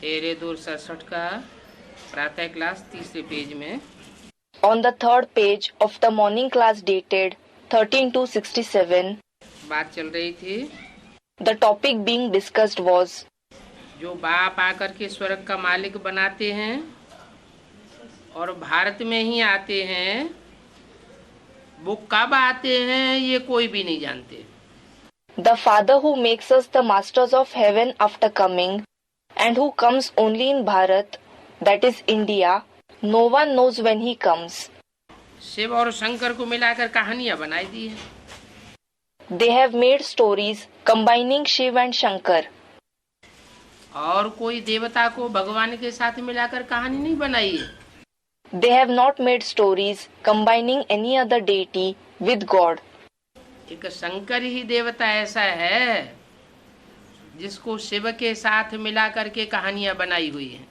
तेरे दूर 67 का प्रातः क्लास तीसरे पेज में On the third page of the morning class dated 13/2/67, बात चल रही थी। the topic being discussed was जो बाप आकर के स्वर्ग का मालिक बनाते हैं और भारत में ही आते हैं, वो कब आते हैं ये कोई भी नहीं जानते। the Father who makes us the masters of heaven after coming, and who comes only in Bharat, that is India. No one knows when he comes. Shiv और शंकर को मिलाकर कहानियां बनाई दी है। They have made stories combining Shiv and Shankar. और कोई देवता को भगवान के साथ मिलाकर कहानी नहीं बनाई है। They have not made stories combining any other deity with God. एक शंकर ही देवता ऐसा है जिसको शिव के साथ मिलाकर के कहानियां बनाई हुई हैं।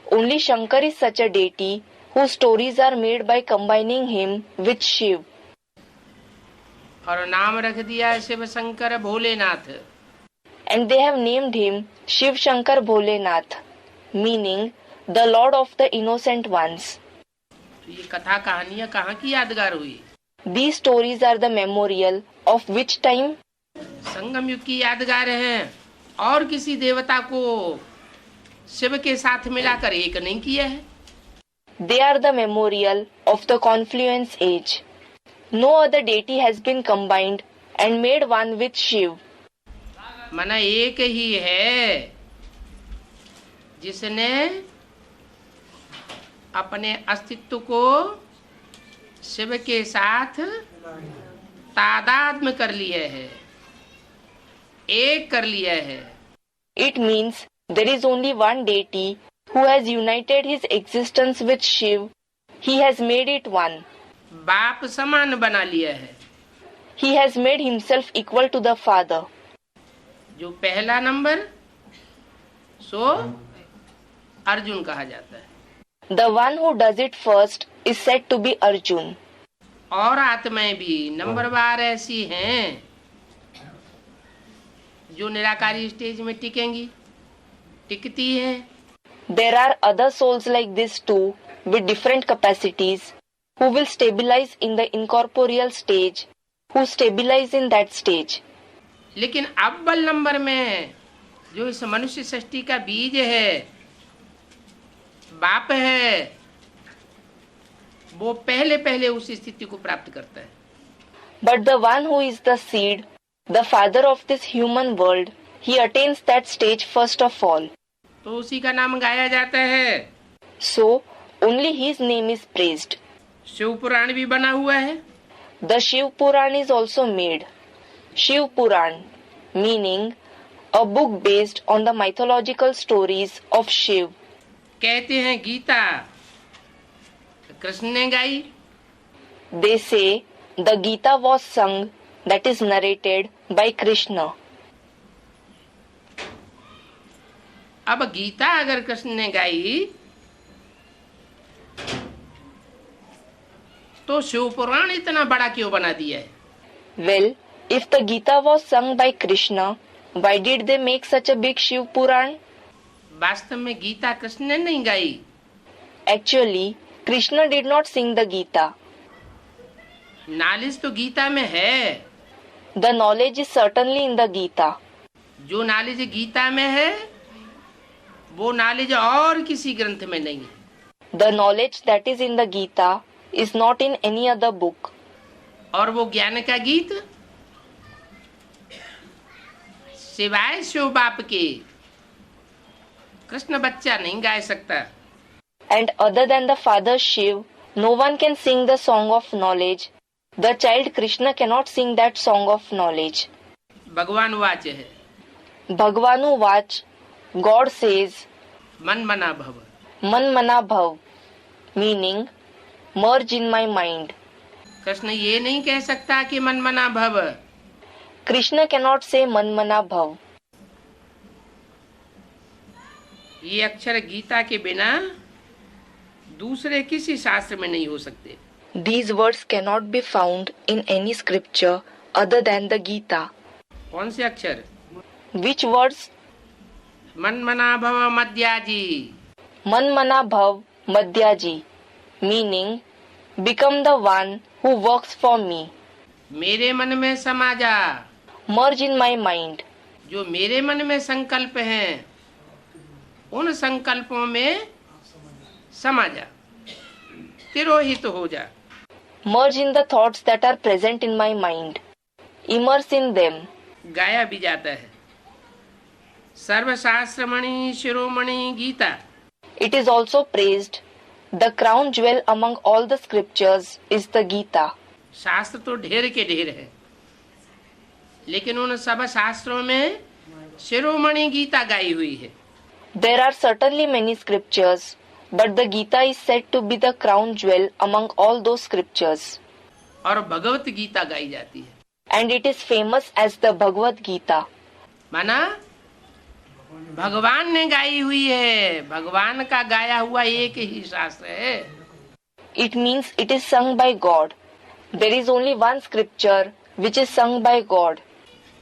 Only Shankar is such a deity whose stories are made by combining him with Shiv. और नाम रख दिया है Shiv Shankar Bholenath. And they have named him Shiv Shankar Bholenath, meaning the Lord of the Innocent Ones. तो ये कथा कहानियां कहाँ की यादगार हुई? These stories are the memorial of which time? संगम युग की यादगार हैं। और किसी देवता को शिव के साथ मिलाकर एक नहीं किया है। They are the memorial of the confluence age. No other deity has been combined and made one with Shiv. मना एक ही है जिसने अपने अस्तित्व को शिव के साथ तादात्म्य कर लिया है, एक कर लिया है। It means there is only one deity who has united his existence with Shiv. He has made it one. बाप समान बना लिया है। He has made himself equal to the Father. जो पहला नंबर सो अर्जुन कहा जाता है। The one who does it first is said to be Arjun. और आत्माएं भी नंबरवार ऐसी हैं जो निराकारी स्टेज में टिकेंगी, टिकती हैं। There are other souls like this too, with different capacities, who will stabilize in the incorporeal stage, who stabilize in that stage. लेकिन अव्वल नंबर में जो इस मनुष्य सृष्टि का बीज है, बाप है, वो पहले पहले उस स्थिति को प्राप्त करता है। But the one who is the seed, the father of this human world, he attains that stage first of all. तो उसी का नाम गाया जाता है। So, only his name is praised. Shiv पुराण भी बना हुआ है। The Shiv Puran is also made. Shiv Puran, meaning a book based on the mythological stories of Shiv. कहते हैं गीता कृष्ण ने गाई। They say the Gita was sung, that is narrated by Krishna. अब गीता अगर कृष्ण ने गाई तो शिव पुराण इतना बड़ा क्यों बना दिया है? Well, if the Gita was sung by Krishna, why did they make such a big Shiv Puran? वास्तव में गीता कृष्ण ने नहीं गाई। Actually, Krishna did not sing the Gita. Knowledge तो गीता में है। The knowledge is certainly in the Gita. जो knowledge Gita में है वो नॉलेज और किसी ग्रंथ में नहीं है। The knowledge that is in the Gita is not in any other book. और वो ज्ञान का गीत सिवाय शिव बाप के कृष्ण बच्चा नहीं गा सकता। And other than the father Shiv, no one can sing the song of knowledge. The child Krishna cannot sing that song of knowledge. भगवान वाच है। Bhagavanu Vach, God says, मन मना भव। Man Mana Bhav, meaning merge in my mind. Krishna ये नहीं कह सकता कि मन मना भव। Krishna cannot say Man Mana Bhav. ये अक्षर गीता के बिना दूसरे किसी शास्त्र में नहीं हो सकते। These words cannot be found in any scripture other than the Gita. कौन से अक्षर? Which words? मन मना भव मध्याजी, Manmana Bhav Madhyaji, meaning become the one who works for me. मेरे मन में समा जा, Merge in my mind. जो मेरे मन में संकल्प हैं उन संकल्पों में समा जा, तिरोहित हो जा। Merge in the thoughts that are present in my mind. Immerse in them. गाया भी जाता है, सर्वशास्त्रमणि शिरोमणि Gita. It is also praised. The crown jewel among all the scriptures is the Gita. शास्त्र तो ढेर के ढेर है, लेकिन उन सब शास्त्रों में शिरोमणि गीता गाई हुई है। There are certainly many scriptures, but the Gita is said to be the crown jewel among all those scriptures. और भगवत गीता गाई जाती है, And it is famous as the Bhagavad Gita. माना भगवान ने गाई हुई है, भगवान का गाया हुआ एक ही शास्त्र है। It means it is sung by God. There is only one scripture which is sung by God.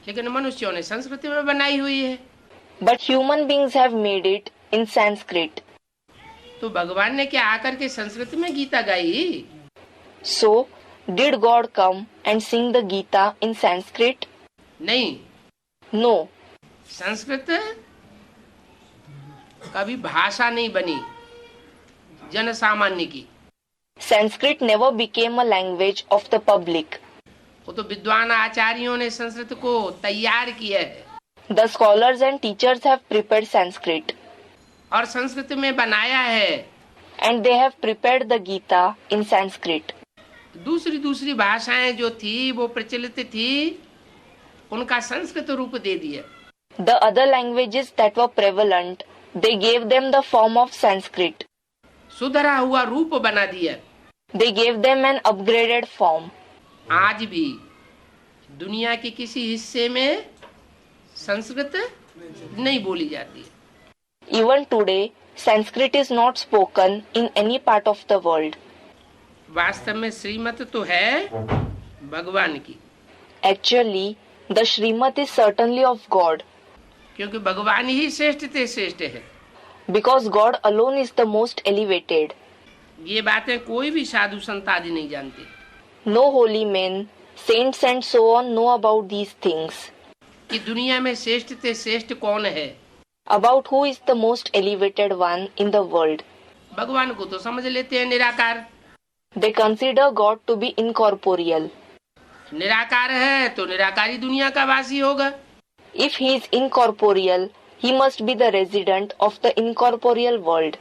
लेकिन मनुष्यों ने संस्कृति में बनाई हुई है। But human beings have made it in Sanskrit. तो भगवान ने क्या आकर के संस्कृत में गीता गाई? So, did God come and sing the Gita in Sanskrit? नहीं, No. संस्कृत कभी भाषा नहीं बनी जन सामान्य की। Sanskrit never became a language of the public. वो तो विद्वान आचार्यों ने संस्कृत को तैयार किया है The scholars and teachers have prepared Sanskrit, और संस्कृत में बनाया है। and they have prepared the Gita in Sanskrit. दूसरी दूसरी भाषाएं जो थी वो प्रचलित थी, उनका संस्कृत रूप दे दिया। The other languages that were prevalent, they gave them the form of Sanskrit. सुधरा हुआ रूप बना दिया। They gave them an upgraded form. आज भी दुनिया के किसी हिस्से में संस्कृत नहीं बोली जाती है। Even today, Sanskrit is not spoken in any part of the world. वास्तव में श्रीमत तो है भगवान की, Actually, the Srimad is certainly of God, क्योंकि भगवान ही श्रेष्ठ ते श्रेष्ठ है। because God alone is the most elevated. ये बातें कोई भी साधु संत आदि नहीं जानते। No holy men, saints and so on know about these things. कि दुनिया में श्रेष्ठ ते श्रेष्ठ कौन है, About who is the most elevated one in the world. भगवान को तो समझ लेते हैं निराकार। They consider God to be incorporeal. निराकार है तो निराकारी दुनिया का वासी होगा। If he is incorporeal, he must be the resident of the incorporeal world.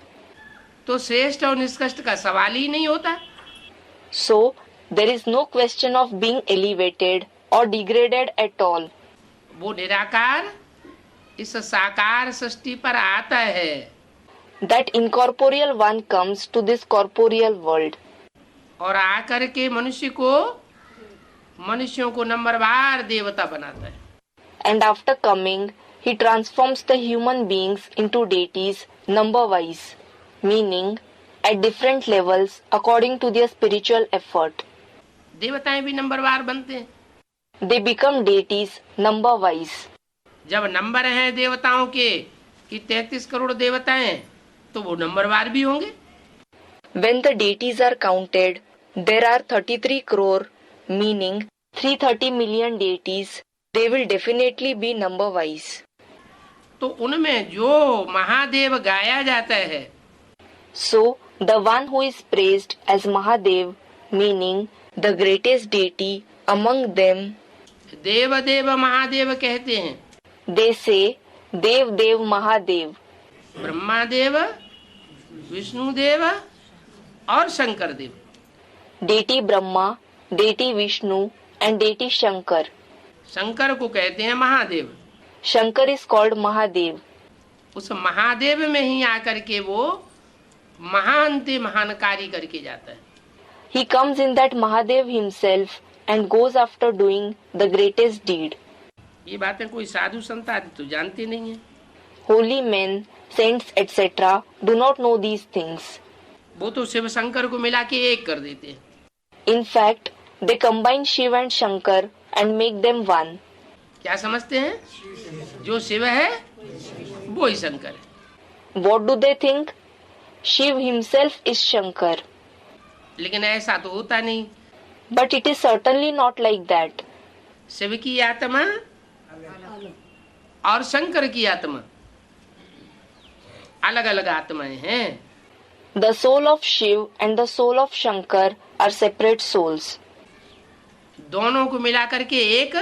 तो श्रेष्ठ और निष्कृष्ट का सवाल ही नहीं होता। So, there is no question of being elevated or degraded at all. वो निराकार इस साकार सृष्टि पर आता है, That incorporeal one comes to this corporeal world. और आकर के मनुष्यों को नंबरवार देवता बनाता है। And after coming, he transforms the human beings into deities number-wise, meaning at different levels according to their spiritual effort. देवताएं भी नंबरवार बनते हैं। They become deities number-wise. जब नंबर हैं देवताओं के कि 33 करोड़ देवताएं, तो वो नंबरवार भी होंगे। When the deities are counted, there are 33 crore, meaning 330 million deities. They will definitely be number-wise. तो उनमें जो महादेव गाया जाता है, So, the one who is praised as Mahadev, meaning the greatest deity among them, देव देव महादेव कहते हैं। they say Dev Dev Mahadev. Brahma देव, विष्णु देव और शंकर देव। Deity Brahma, deity Vishnu and deity Shankar. Shankar को कहते हैं Mahadev. Shankar is called Mahadev. उस महादेव में ही आकर के वो महान ते महान कार्य करके जाता है। He comes in that Mahadev himself and goes after doing the greatest deed. ये बातें कोई साधु संत आदि तो जानते नहीं है। Holy men, saints, etc. do not know these things. वो तो शिव शंकर को मिला के एक कर देते हैं। In fact, they combine Shiva and Shankar and make them one. क्या समझते हैं? जो शिव है वो ही शंकर है। What do they think? Shiv himself is Shankar. लेकिन ऐसा तो होता नहीं। But it is certainly not like that. Shiv की आत्मा और शंकर की आत्मा अलग अलग आत्माएं हैं। The soul of Shiv and the soul of Shankar are separate souls. दोनों को मिलाकर के एक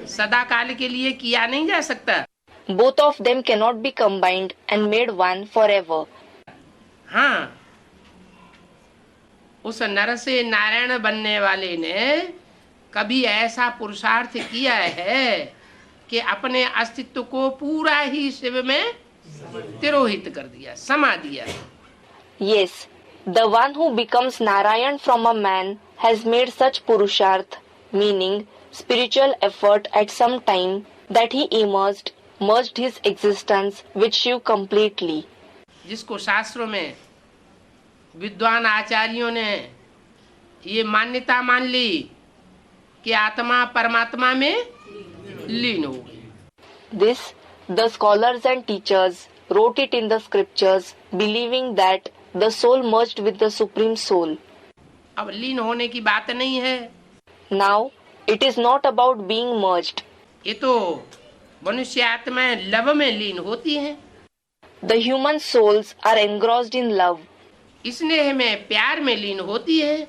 सदा काल के लिए किया नहीं जा सकता। Both of them cannot be combined and made one forever. हाँ, उस नर से नारायण बनने वाले ने कभी ऐसा पुरुषार्थ किया है कि अपने अस्तित्व को पूरा ही शिव में तिरोहित कर दिया, समा दिया। Yes, the one who becomes Narayan from a man has made such purusharth, meaning spiritual effort at some time, that he merged his existence with Shiv completely. जिसको शास्त्रों में विद्वान आचार्यों ने ये मान्यता मान ली कि आत्मा परमात्मा में लीन हो गई। This, the scholars and teachers wrote it in the scriptures, believing that the soul merged with the supreme soul. अब लीन होने की बात नहीं है। Now, it is not about being merged. ये तो मनुष्य आत्माएं लव में लीन होती हैं। The human souls are engrossed in love. स्नेह में, प्यार में लीन होती है।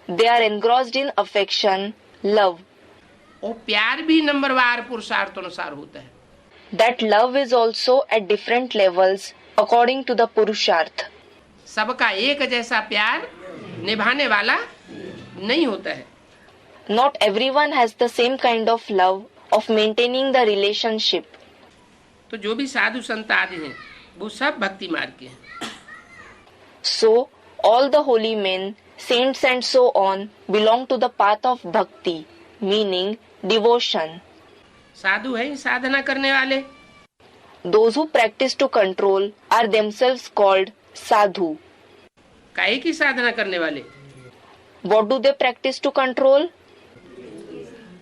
They are engrossed in affection, love. और प्यार भी नंबरवार पुरुषार्थ अनुसार होता है। That love is also at different levels according to the Purusharth. सबका एक जैसा प्यार निभाने वाला नहीं होता है। Not everyone has the same kind of love of maintaining the relationship. तो जो भी साधु संत आदि हैं वो सब भक्ति मार्ग के हैं। So, all the holy men, saints and so on belong to the path of bhakti, meaning devotion. साधु है साधना करने वाले। Those who practice to control are themselves called sadhu. काहे की साधना करने वाले? What do they practice to control?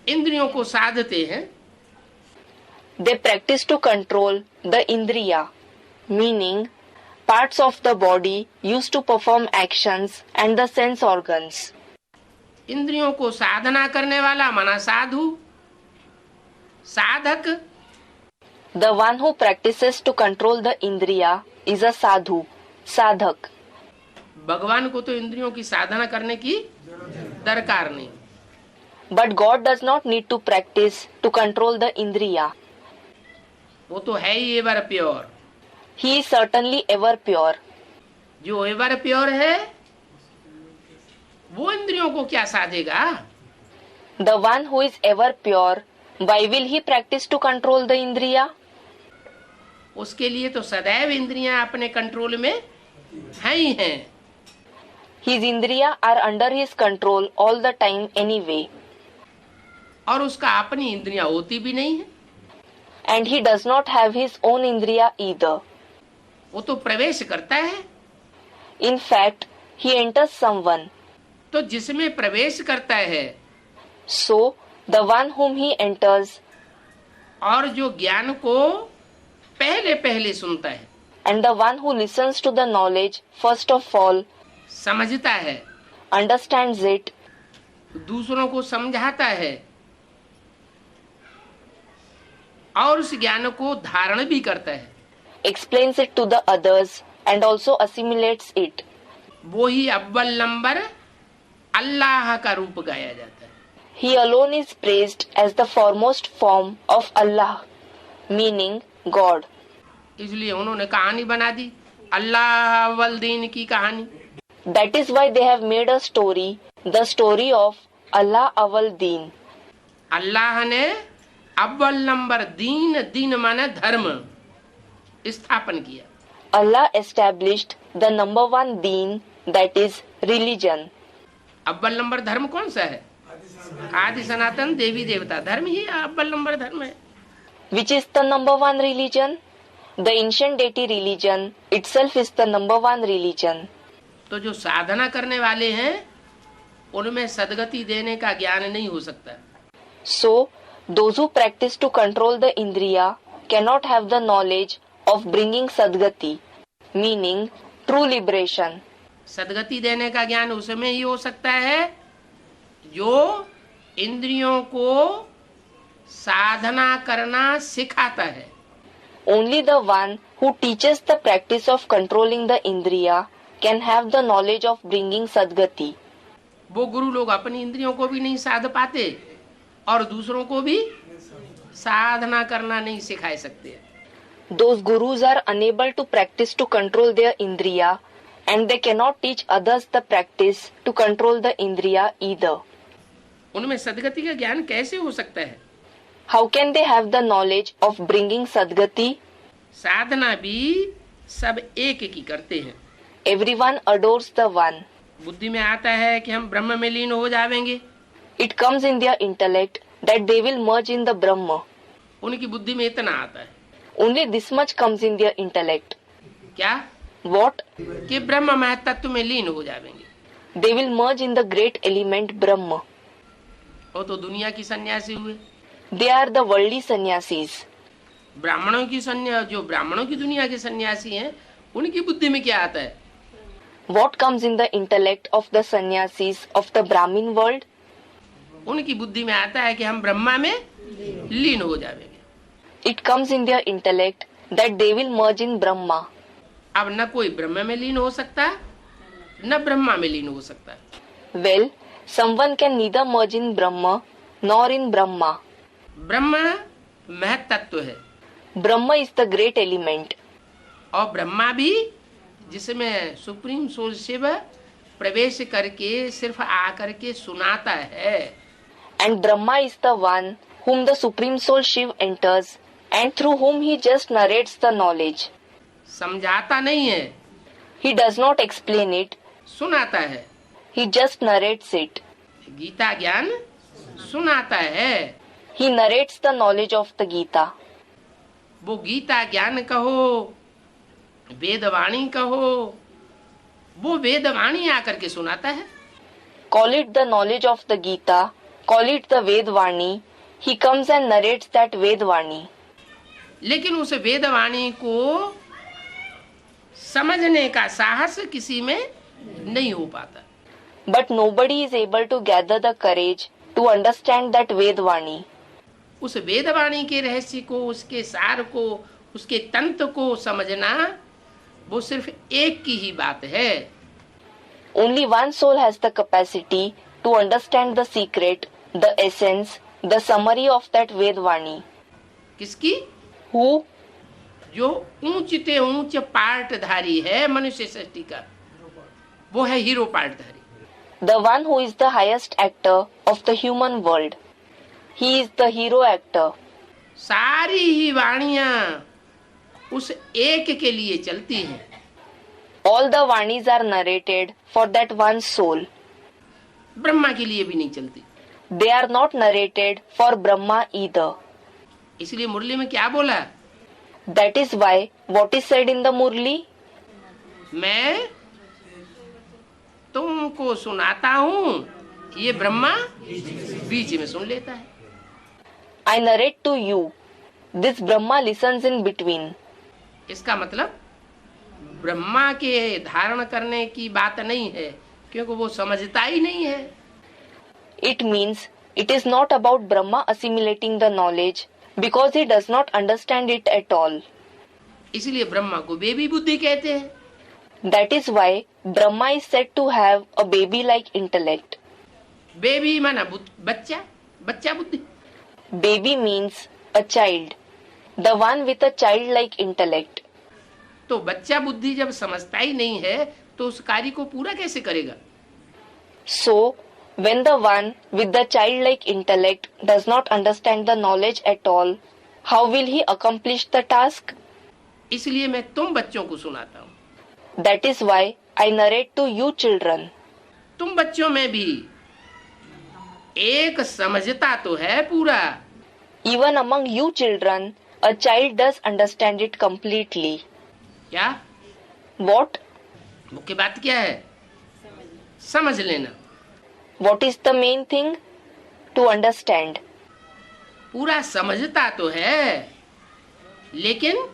इंद्रियों को साधते हैं। They practice to control the indriya, meaning parts of the body used to perform actions and the sense organs. इंद्रियों को साधना करने वाला माना साधु, साधक। The one who practices to control the indriya is a sadhu, sadhak. भगवान को तो इंद्रियों की साधना करने की दरकार नहीं। But God does not need to practice to control the indriya. वो तो है ही ever pure. He is certainly ever pure. जो एवर प्योर है वो इंद्रियों को क्या साधेगा? The one who is ever pure, why will he practice to control the indriya? उसके लिए तो सदैव इंद्रियां अपने कंट्रोल में हैं ही हैं। His indriya are under his control all the time anyway. और उसका अपनी इंद्रियां होती भी नहीं है। And he does not have his own indriya either. वो तो प्रवेश करता है। In fact, he enters someone. तो जिसमें प्रवेश करता है So, the one whom he enters और जो ज्ञान को पहले पहले सुनता है, and the one who listens to the knowledge first of all, समझता है, understands it, दूसरों को समझाता है और उस ज्ञान को धारण भी करता है, explains it to the others and also assimilates it. वो ही अव्वल नंबर अल्लाह का रूप गाया जाता है। He alone is praised as the foremost form of Allah, meaning God. इसलिए उन्होंने कहानी बना दी, अल्लाह अव्वल दीन की कहानी। That is why they have made a story, the story of Allah Awal Deen. अल्लाह ने अव्वल नंबर दीन, दीन माने धर्म, स्थापन किया। Allah established the number one deen, that is religion. अव्वल नंबर धर्म कौन सा है? आदि सनातन देवी देवता धर्म ही अव्वल नंबर धर्म है। Which is the number one religion? The ancient deity religion itself is the number one religion. तो जो साधना करने वाले हैं उनमें सदगति देने का ज्ञान नहीं हो सकता। So, Those who practice to control the indriya cannot have the knowledge of bringing sadgati, meaning true liberation. सदगति देने का ज्ञान उसमें ही हो सकता है जो इंद्रियों को साधना करना सिखाता है. Only the one who teaches the practice of controlling the indriya can have the knowledge of bringing sadgati. वो गुरु लोग अपनी इंद्रियों को भी नहीं साध पाते और दूसरों को भी साधना करना नहीं सिखा सकते. Those gurus are unable to practice to control their indriya and they cannot teach others the practice to control the indriya either. उनमें सदगति का ज्ञान कैसे हो सकता है? How can they have the knowledge of bringing sadgati? साधना भी सब एक की करते हैं. Everyone adores the one. बुद्धि में आता है कि हम ब्रह्म में लीन हो जाएंगे. It comes in their intellect that they will merge in the Brahma. उनकी बुद्धि में इतना आता है. Only this much comes in their intellect. क्या? What? कि ब्रह्म महतत्व में लीन हो जाएंगे. They will merge in the great element Brahma. वो तो दुनिया की सन्यासी हुए. They are the worldly sannyasis. ब्राह्मणों की जो ब्राह्मणों की दुनिया के सन्यासी हैं उनकी बुद्धि में क्या आता है? What comes in the intellect of the sannyasis of the Brahmin world? उनकी बुद्धि में आता है कि हम ब्रह्मा में लीन हो जाएंगे. It comes in their intellect that they will merge in Brahma. अब न कोई ब्रह्म में लीन हो सकता न ब्रह्मा में लीन हो सकता. Well, someone can neither merge in Brahma nor in Brahma. ब्रह्म महतत्व है Brahma is the great element. और ब्रह्मा भी जिसमें सुप्रीम सोल शिव प्रवेश करके सिर्फ आकर के सुनाता है. And Brahma is the one whom the Supreme Soul Shiv enters and through whom he just narrates the knowledge. समझाता नहीं है. He does not explain it, सुनाता है. he just narrates it. Gita ज्ञान सुनाता है. He narrates the knowledge of the Gita. वो गीता ज्ञान कहो वेदवाणी कहो वो वेदवाणी आकर के सुनाता है. Call it the knowledge of the Gita, call it the Vedvani, he comes and narrates that Vedvani. लेकिन उस वेदवाणी को समझने का साहस किसी में नहीं हो पाता. But nobody is able to gather the courage to understand that Vedvani. उस वेदवाणी के रहस्य को उसके सार को उसके तंत्र को समझना वो सिर्फ एक की ही बात है. Only one soul has the capacity to understand the secret, the essence, the summary of that Vedvani. किसकी? Who? जो ऊंचते ऊंच पार्टधारी है मनुष्य सृष्टि का वो है hero पार्टधारी. The one who is the highest actor of the human world. He is the hero actor. सारी ही वाणियां उस एक के लिए चलती हैं. All the Vanis are narrated for that one soul. Brahma के लिए भी नहीं चलती. They are not narrated for Brahma either. इसलिए मुरली में क्या बोला? That is why what is said in the Murli? मैं तुमको सुनाता हूँ ये ब्रह्मा बीच में सुन लेता है. I narrate to you. This Brahma listens in between. इसका मतलब ब्रह्मा के धारण करने की बात नहीं है क्योंकि वो समझता ही नहीं है. It means it is not about Brahma assimilating the knowledge because he does not understand it at all. इसलिए ब्रह्मा को बेबी बुद्धि कहते हैं. That is why Brahma is said to have a baby-like intellect. Baby माना बच्चा, बच्चा बुद्धि. Baby means a child, the one with a childlike intellect. तो बच्चा बुद्धि जब समझता ही नहीं है तो उस कार्य को पूरा कैसे करेगा? So, when the one with the childlike intellect does not understand the knowledge at all, how will he accomplish the task? इसलिए मैं तुम बच्चों को सुनाता हूँ. That is why I narrate to you children. तुम बच्चों में भी एक समझता तो है पूरा. Even among you children, a child does understand it completely. क्या? What? मुख्य बात क्या है? समझ लेना. What is the main thing? To understand. पूरा समझता तो है, लेकिन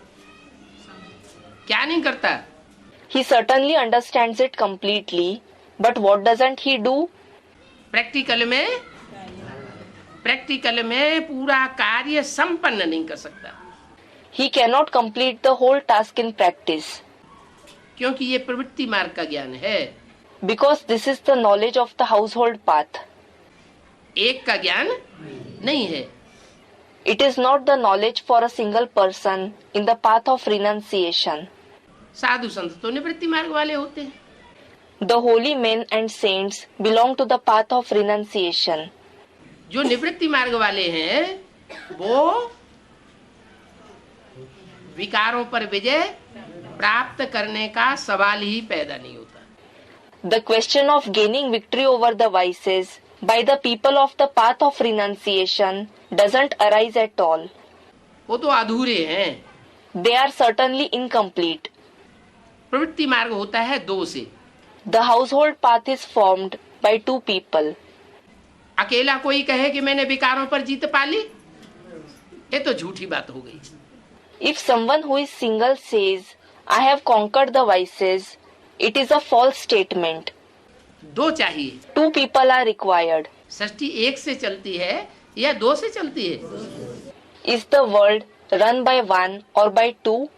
क्या नहीं करता? He certainly understands it completely, but what doesn't he do? Practical में पूरा कार्य संपन्न नहीं कर सकता, He cannot complete the whole task in practice, क्योंकि ये प्रवृत्ति मार्ग का ज्ञान है। because this is the knowledge of the household path. एक का ज्ञान नहीं है। It is not the knowledge for a single person in the path of renunciation. साधु संत तो निवृत्ति मार्ग वाले होते हैं। The holy men and saints belong to the path of renunciation. जो निवृत्ति मार्ग वाले हैं वो विकारों पर विजय प्राप्त करने का सवाल ही पैदा नहीं होता। The question of gaining victory over the vices by the people of the path of renunciation doesn't arise at all. वो तो अधूरे हैं। They are certainly incomplete. प्रवृत्ति मार्ग होता है दो से। The household path is formed by two people. अकेला कोई कहे कि मैंने विकारों पर जीत पा ली, ये तो झूठी बात हो गई। If someone who is single says, I have conquered the vices, it is a false statement. दो चाहिए। Two people are required. सृष्टि एक से चलती है या दो से चलती है? Is the world run by one or by two?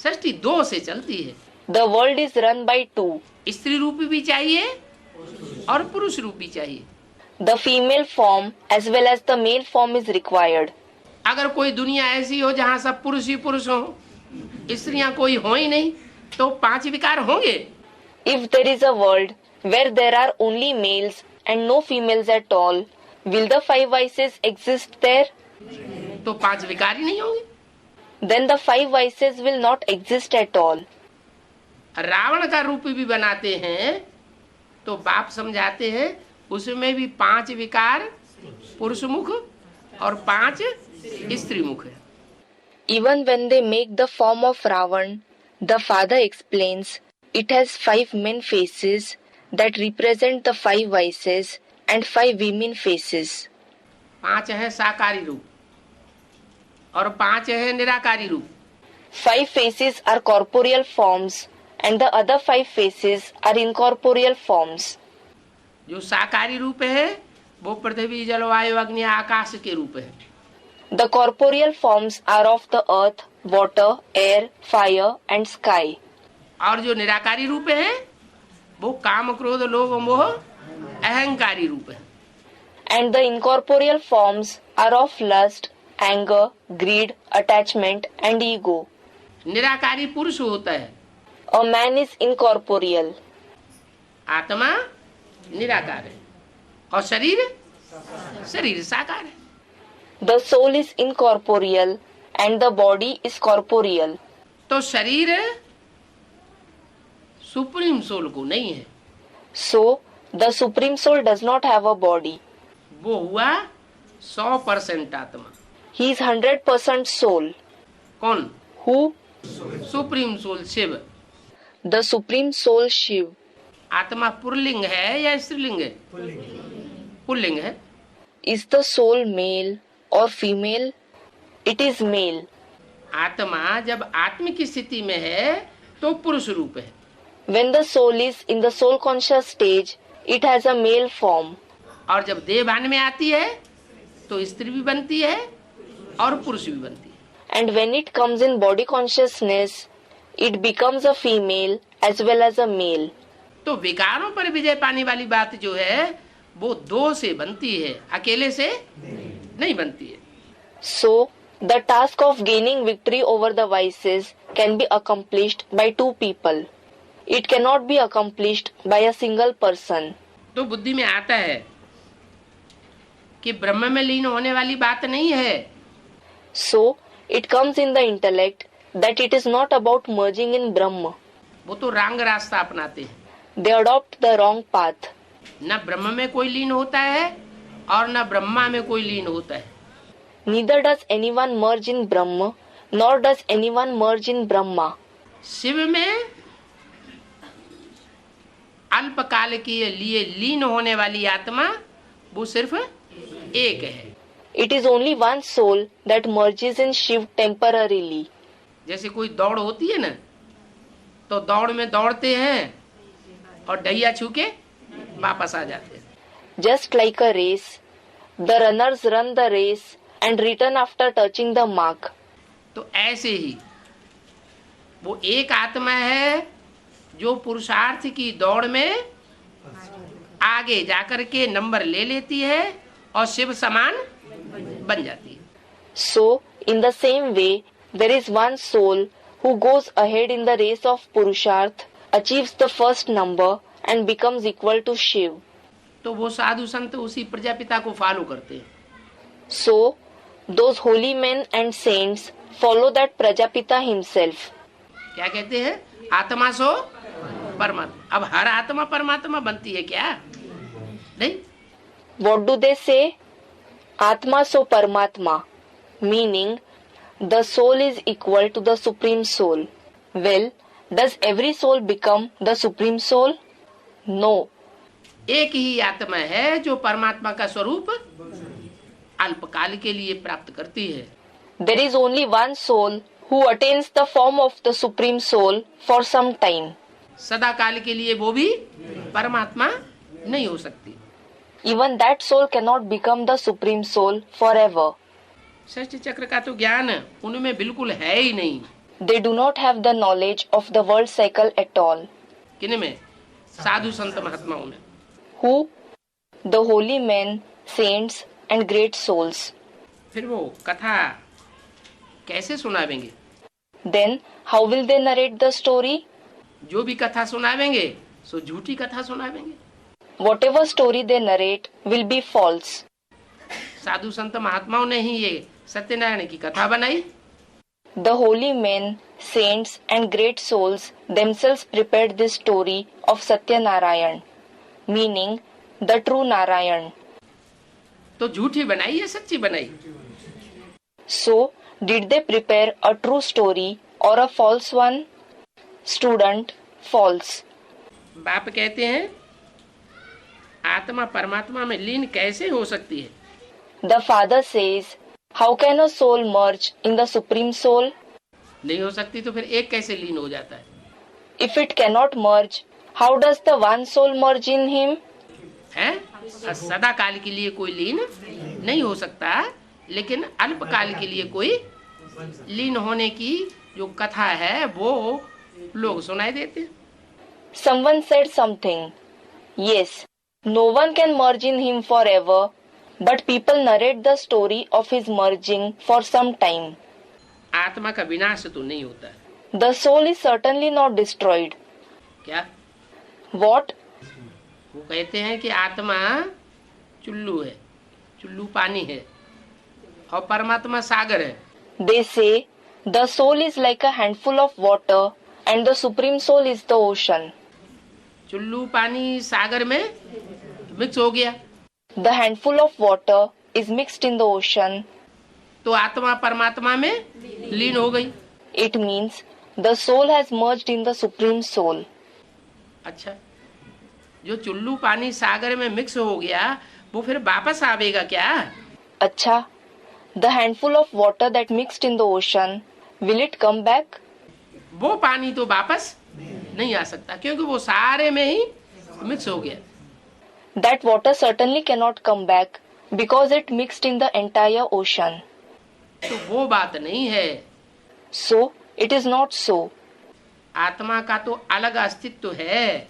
सृष्टि दो से चलती है। The world is run by two. स्त्री रूपी भी चाहिए और पुरुष रूप भी चाहिए। The female form as well as the male form is required. अगर कोई दुनिया ऐसी हो जहाँ सब पुरुष ही पुरुष हो, स्त्रियां कोई हो ही नहीं, तो पांच विकार होंगे। If there is a world where there are only males and no females at all, will the five vices exist there? तो पांच विकार ही नहीं होंगे। Then the five vices will not exist at all. Ravan का रूप भी बनाते हैं तो बाप समझाते हैं उसमें भी पांच विकार पुरुष मुख और पांच स्त्री मुख है। Even when they make the form of Ravan, the father explains it has five men faces that represent the five vices and five women faces. पांच है साकारी रूप और पांच है निराकारी रूप। Five faces are corporeal forms and the other five faces are incorporeal forms. जो साकारी रूप है वो पृथ्वी जल वायु अग्नि आकाश के रूप है। The corporeal forms are of the earth, water, air, fire and sky. और जो निराकारी रूप है वो काम क्रोध लोभ मोह अहंकारी रूप है। And the incorporeal forms are of lust, anger, greed, attachment and ego. निराकारी पुरुष होता है। A man is incorporeal. आत्मा निराकार है और शरीर साकार है। The soul is incorporeal and the body is corporeal. तो शरीर सुप्रीम सोल को नहीं है। So, the supreme soul does not have a body. वो हुआ 100% आत्मा। He is 100% soul. कौन? Who? Supreme soul Shiv. The supreme soul Shiv. आत्मा पुल्लिंग है या स्त्रीलिंग है? पुल्लिंग है। Is the soul male or female? It is male. आत्मा जब आत्मिक स्थिति में है तो पुरुष रूप है। When the soul is in the soul conscious stage, it has a male form. और जब देह भान में आती है तो स्त्री भी बनती है और पुरुष भी बनती है। And when it comes in body consciousness, it becomes a female as well as a male. तो विकारों पर विजय पाने वाली बात जो है वो दो से बनती है, अकेले से नहीं बनती है। So, the task of gaining victory over the vices can be accomplished by two people. It cannot be accomplished by a single person. तो बुद्धि में आता है कि ब्रह्म में लीन होने वाली बात नहीं है। So, it comes in the intellect that it is not about merging in Brahma. वो तो रंग रास्ता अपनाते हैं। They adopt the wrong path. न ब्रह्म में कोई लीन होता है और न ब्रह्मा में कोई लीन होता है। Neither does anyone merge in Brahma, nor does anyone merge in Brahma. Shiv में अल्पकाल के लिए लीन होने वाली आत्मा वो सिर्फ एक है। It is only one soul that merges in Shiv temporarily. जैसे कोई दौड़ होती है ना, तो दौड़ में दौड़ते हैं और डैया छू के वापस आ जाते हैं. Just like a race, the runners run the race and return after touching the mark. तो ऐसे ही वो एक आत्मा है जो पुरुषार्थ की दौड़ में आगे जाकर के नंबर ले लेती है और शिव समान बन जाती है. So, in the same way, there is one soul who goes ahead in the race of Purusharth, achieves the first number and becomes equal to Shiv. तो वो साधु संत उसी प्रजापिता को फॉलो करते हैं. So, those holy men and saints follow that Prajapita himself. क्या कहते हैं? आत्मा सो परमात्मा. अब हर आत्मा परमात्मा बनती है क्या? नहीं. What do they say? Atma so Paramatma, meaning the soul is equal to the Supreme Soul. Well, does every soul become the Supreme Soul? No. एक ही आत्मा है जो परमात्मा का स्वरूप अल्पकाल के लिए प्राप्त करती है. There is only one soul who attains the form of the Supreme Soul for some time. सदा काल के लिए वो भी परमात्मा नहीं हो सकती. Even that soul cannot become the Supreme Soul forever. षष्ठ चक्र का तो ज्ञान उनमें बिल्कुल है ही नहीं. They do not have the knowledge of the world cycle at all. किनमें? साधु संत महात्माओं में. Who? The holy men, saints and great souls. फिर वो कथा कैसे सुनावेंगे? Then how will they narrate the story? जो भी कथा सुनावेंगे सो झूठी कथा सुनावेंगे. Whatever story they narrate will be false. साधु संत महात्माओं ने ही ये सत्यनारायण की कथा बनाई. The holy men, saints and great souls themselves prepared this story of Satyanarayan, meaning the true Narayan. तो झूठी बनाई या सच्ची बनाई? So, did they prepare a true story or a false one? Student, false. बाप कहते हैं आत्मा परमात्मा में लीन कैसे हो सकती है? The father says, how can a soul merge in the Supreme Soul? नहीं हो सकती तो फिर एक कैसे लीन हो जाता है? If it cannot merge, how does the one soul merge in him? है? सदा काल के लिए कोई लीन नहीं हो सकता, लेकिन अल्प काल के लिए कोई लीन होने की जो कथा है वो लोग सुनाई देते. Someone said something. Yes, no one can merge in him forever, but people narrate the story of his merging for some time. आत्मा का विनाश तो नहीं होता. The soul is certainly not destroyed. क्या? What? वो कहते हैं कि आत्मा चुल्लू है, चुल्लू पानी है और परमात्मा सागर है. They say the soul is like a handful of water and the Supreme Soul is the ocean. चुल्लू पानी सागर में मिक्स हो गया. The handful of water is mixed in the ocean. तो आत्मा परमात्मा में लीन हो गई. It means the soul has merged in the Supreme Soul. अच्छा, जो चुल्लू पानी सागर में मिक्स हो गया वो फिर वापस आवेगा क्या? अच्छा, the handful of water that mixed in the ocean, will it come back? वो पानी तो वापस नहीं आ सकता क्योंकि वो सारे में ही मिक्स हो गया. That water certainly cannot come back because it mixed in the entire ocean. तो वो बात नहीं है. So, it is not so. आत्मा का तो अलग अस्तित्व है.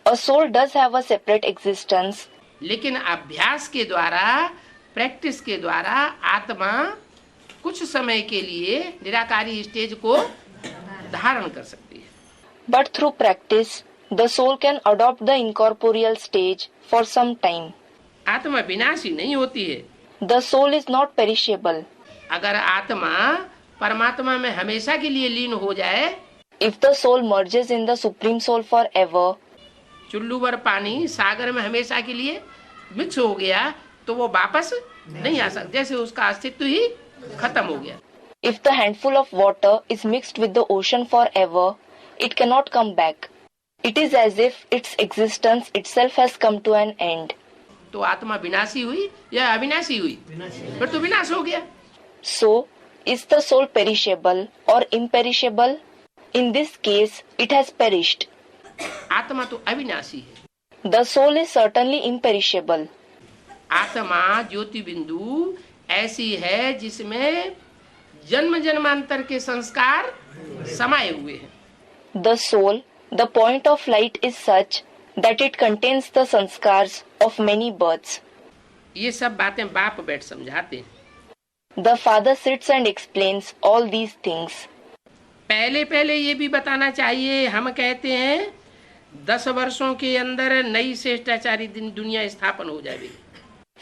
A soul does have a separate existence. लेकिन अभ्यास के द्वारा, प्रैक्टिस के द्वारा आत्मा कुछ समय के लिए निराकारी स्टेज को धारण कर सकती है. But through practice, the soul can adopt the incorporeal stage for some time. आत्मा विनाशी नहीं होती है. The soul is not perishable. अगर आत्मा परमात्मा में हमेशा के लिए लीन हो जाए, If the soul merges in the Supreme Soul forever, चुल्लू भर पानी सागर में हमेशा के लिए मिक्स हो गया तो वो वापस नहीं आ सकता, जैसे उसका अस्तित्व ही खत्म हो गया. if the handful of water is mixed with the ocean forever, it cannot come back. It is as if its existence itself has come to an end. तो आत्मा विनाशी हुई या अविनाशी हुई? फिर तो विनाश हो गया। So, is the soul perishable or imperishable? In this case, it has perished. आत्मा तो अविनाशी है। The soul is certainly imperishable. आत्मा ज्योति बिंदु ऐसी है जिसमें जन्म जन्मांतर के संस्कार समाये हुए हैं। The soul, the point of light is such that it contains the sanskars of many births. ये सब बातें बाप बैठ समझाते हैं। The father sits and explains all these things. पहले ये भी बताना चाहिए, हम कहते हैं 10 वर्षों के अंदर नई श्रेष्ठाचारी दुनिया स्थापन हो जाएगी।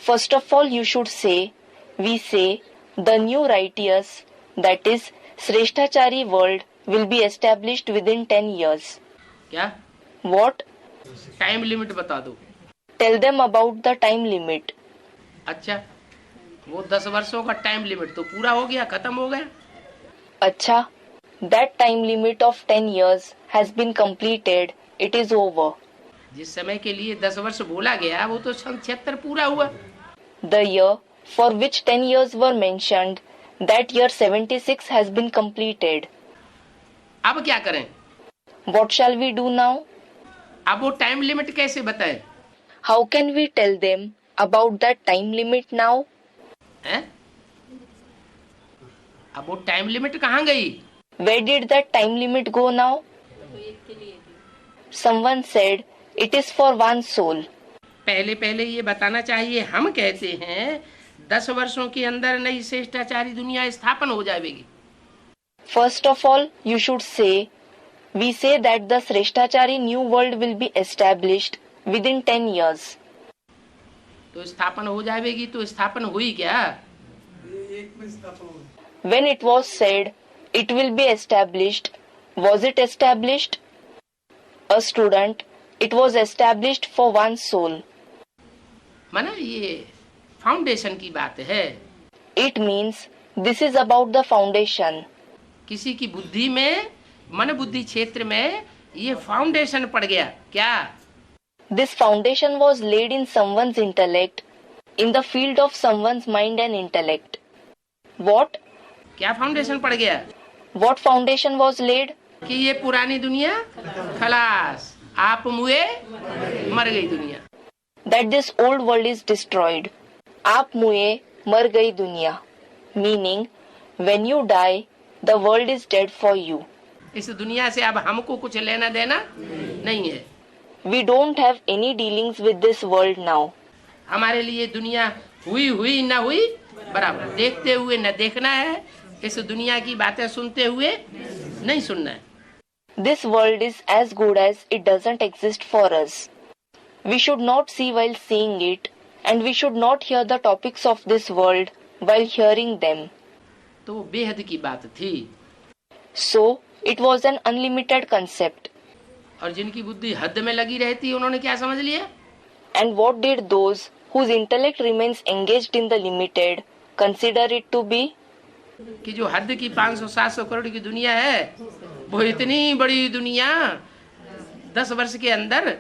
First of all, you should say, we say, the new righteous, that is, Sreshtachari world will be established within 10 years. क्या? What? टाइम लिमिट बता दो। Tell them about the time limit. अच्छा, वो 10 वर्षों का टाइम लिमिट तो पूरा हो गया, खत्म हो गया। अच्छा, that time limit of 10 years has been completed. It is over. जिस समय के लिए 10 वर्ष बोला गया वो तो सन 76 पूरा हुआ। The year for which 10 years were mentioned, that year 76 has been completed. अब क्या करें? What shall we do now? अब वो टाइम लिमिट कैसे बताएं? How can we tell them about that time limit now? हैं? अब वो टाइम लिमिट कहाँ गई? Where did that time limit go now? Someone said, it is for one soul. पहले ये बताना चाहिए, हम कहते हैं 10 वर्षों के अंदर नई श्रेष्ठाचारी दुनिया स्थापन हो जाएगी। First of all, you should say, we say that the Sreshtachari new world will be established within 10 years. तो स्थापन हो जाएगी, तो स्थापन हुई क्या? When it was said, it will be established, was it established? A student, it was established for one soul. माना ये फाउंडेशन की बात है। It means this is about the foundation. किसी की बुद्धि में, मन बुद्धि क्षेत्र में ये फाउंडेशन पड़ गया क्या? This foundation was laid in someone's intellect, in the field of someone's mind and intellect. What? क्या फाउंडेशन पड़ गया? What foundation was laid? कि ये पुरानी दुनिया खलास, आप मुए मर गई दुनिया। That this old world is destroyed. आप मुए मर गई दुनिया. Meaning, when you die, the world is dead for you. इस दुनिया से अब हमको कुछ लेना देना नहीं है। We don't have any dealings with this world now. हमारे लिए दुनिया हुई न हुई बराबर, देखते हुए न देखना है, इस दुनिया की बातें सुनते हुए नहीं सुनना है। This world is as good as it doesn't exist for us. We should not see while seeing it, and we should not hear the topics of this world while hearing them. तो वो बेहद की बात थी। So, it was an unlimited concept. और जिनकी बुद्धि हद में लगी रहती, उन्होंने क्या समझ लिया? And what did those whose intellect remains engaged in the limited consider it to be? कि जो हद की 500-700 करोड़ की दुनिया है, वो इतनी बड़ी दुनिया 10 वर्ष के अंदर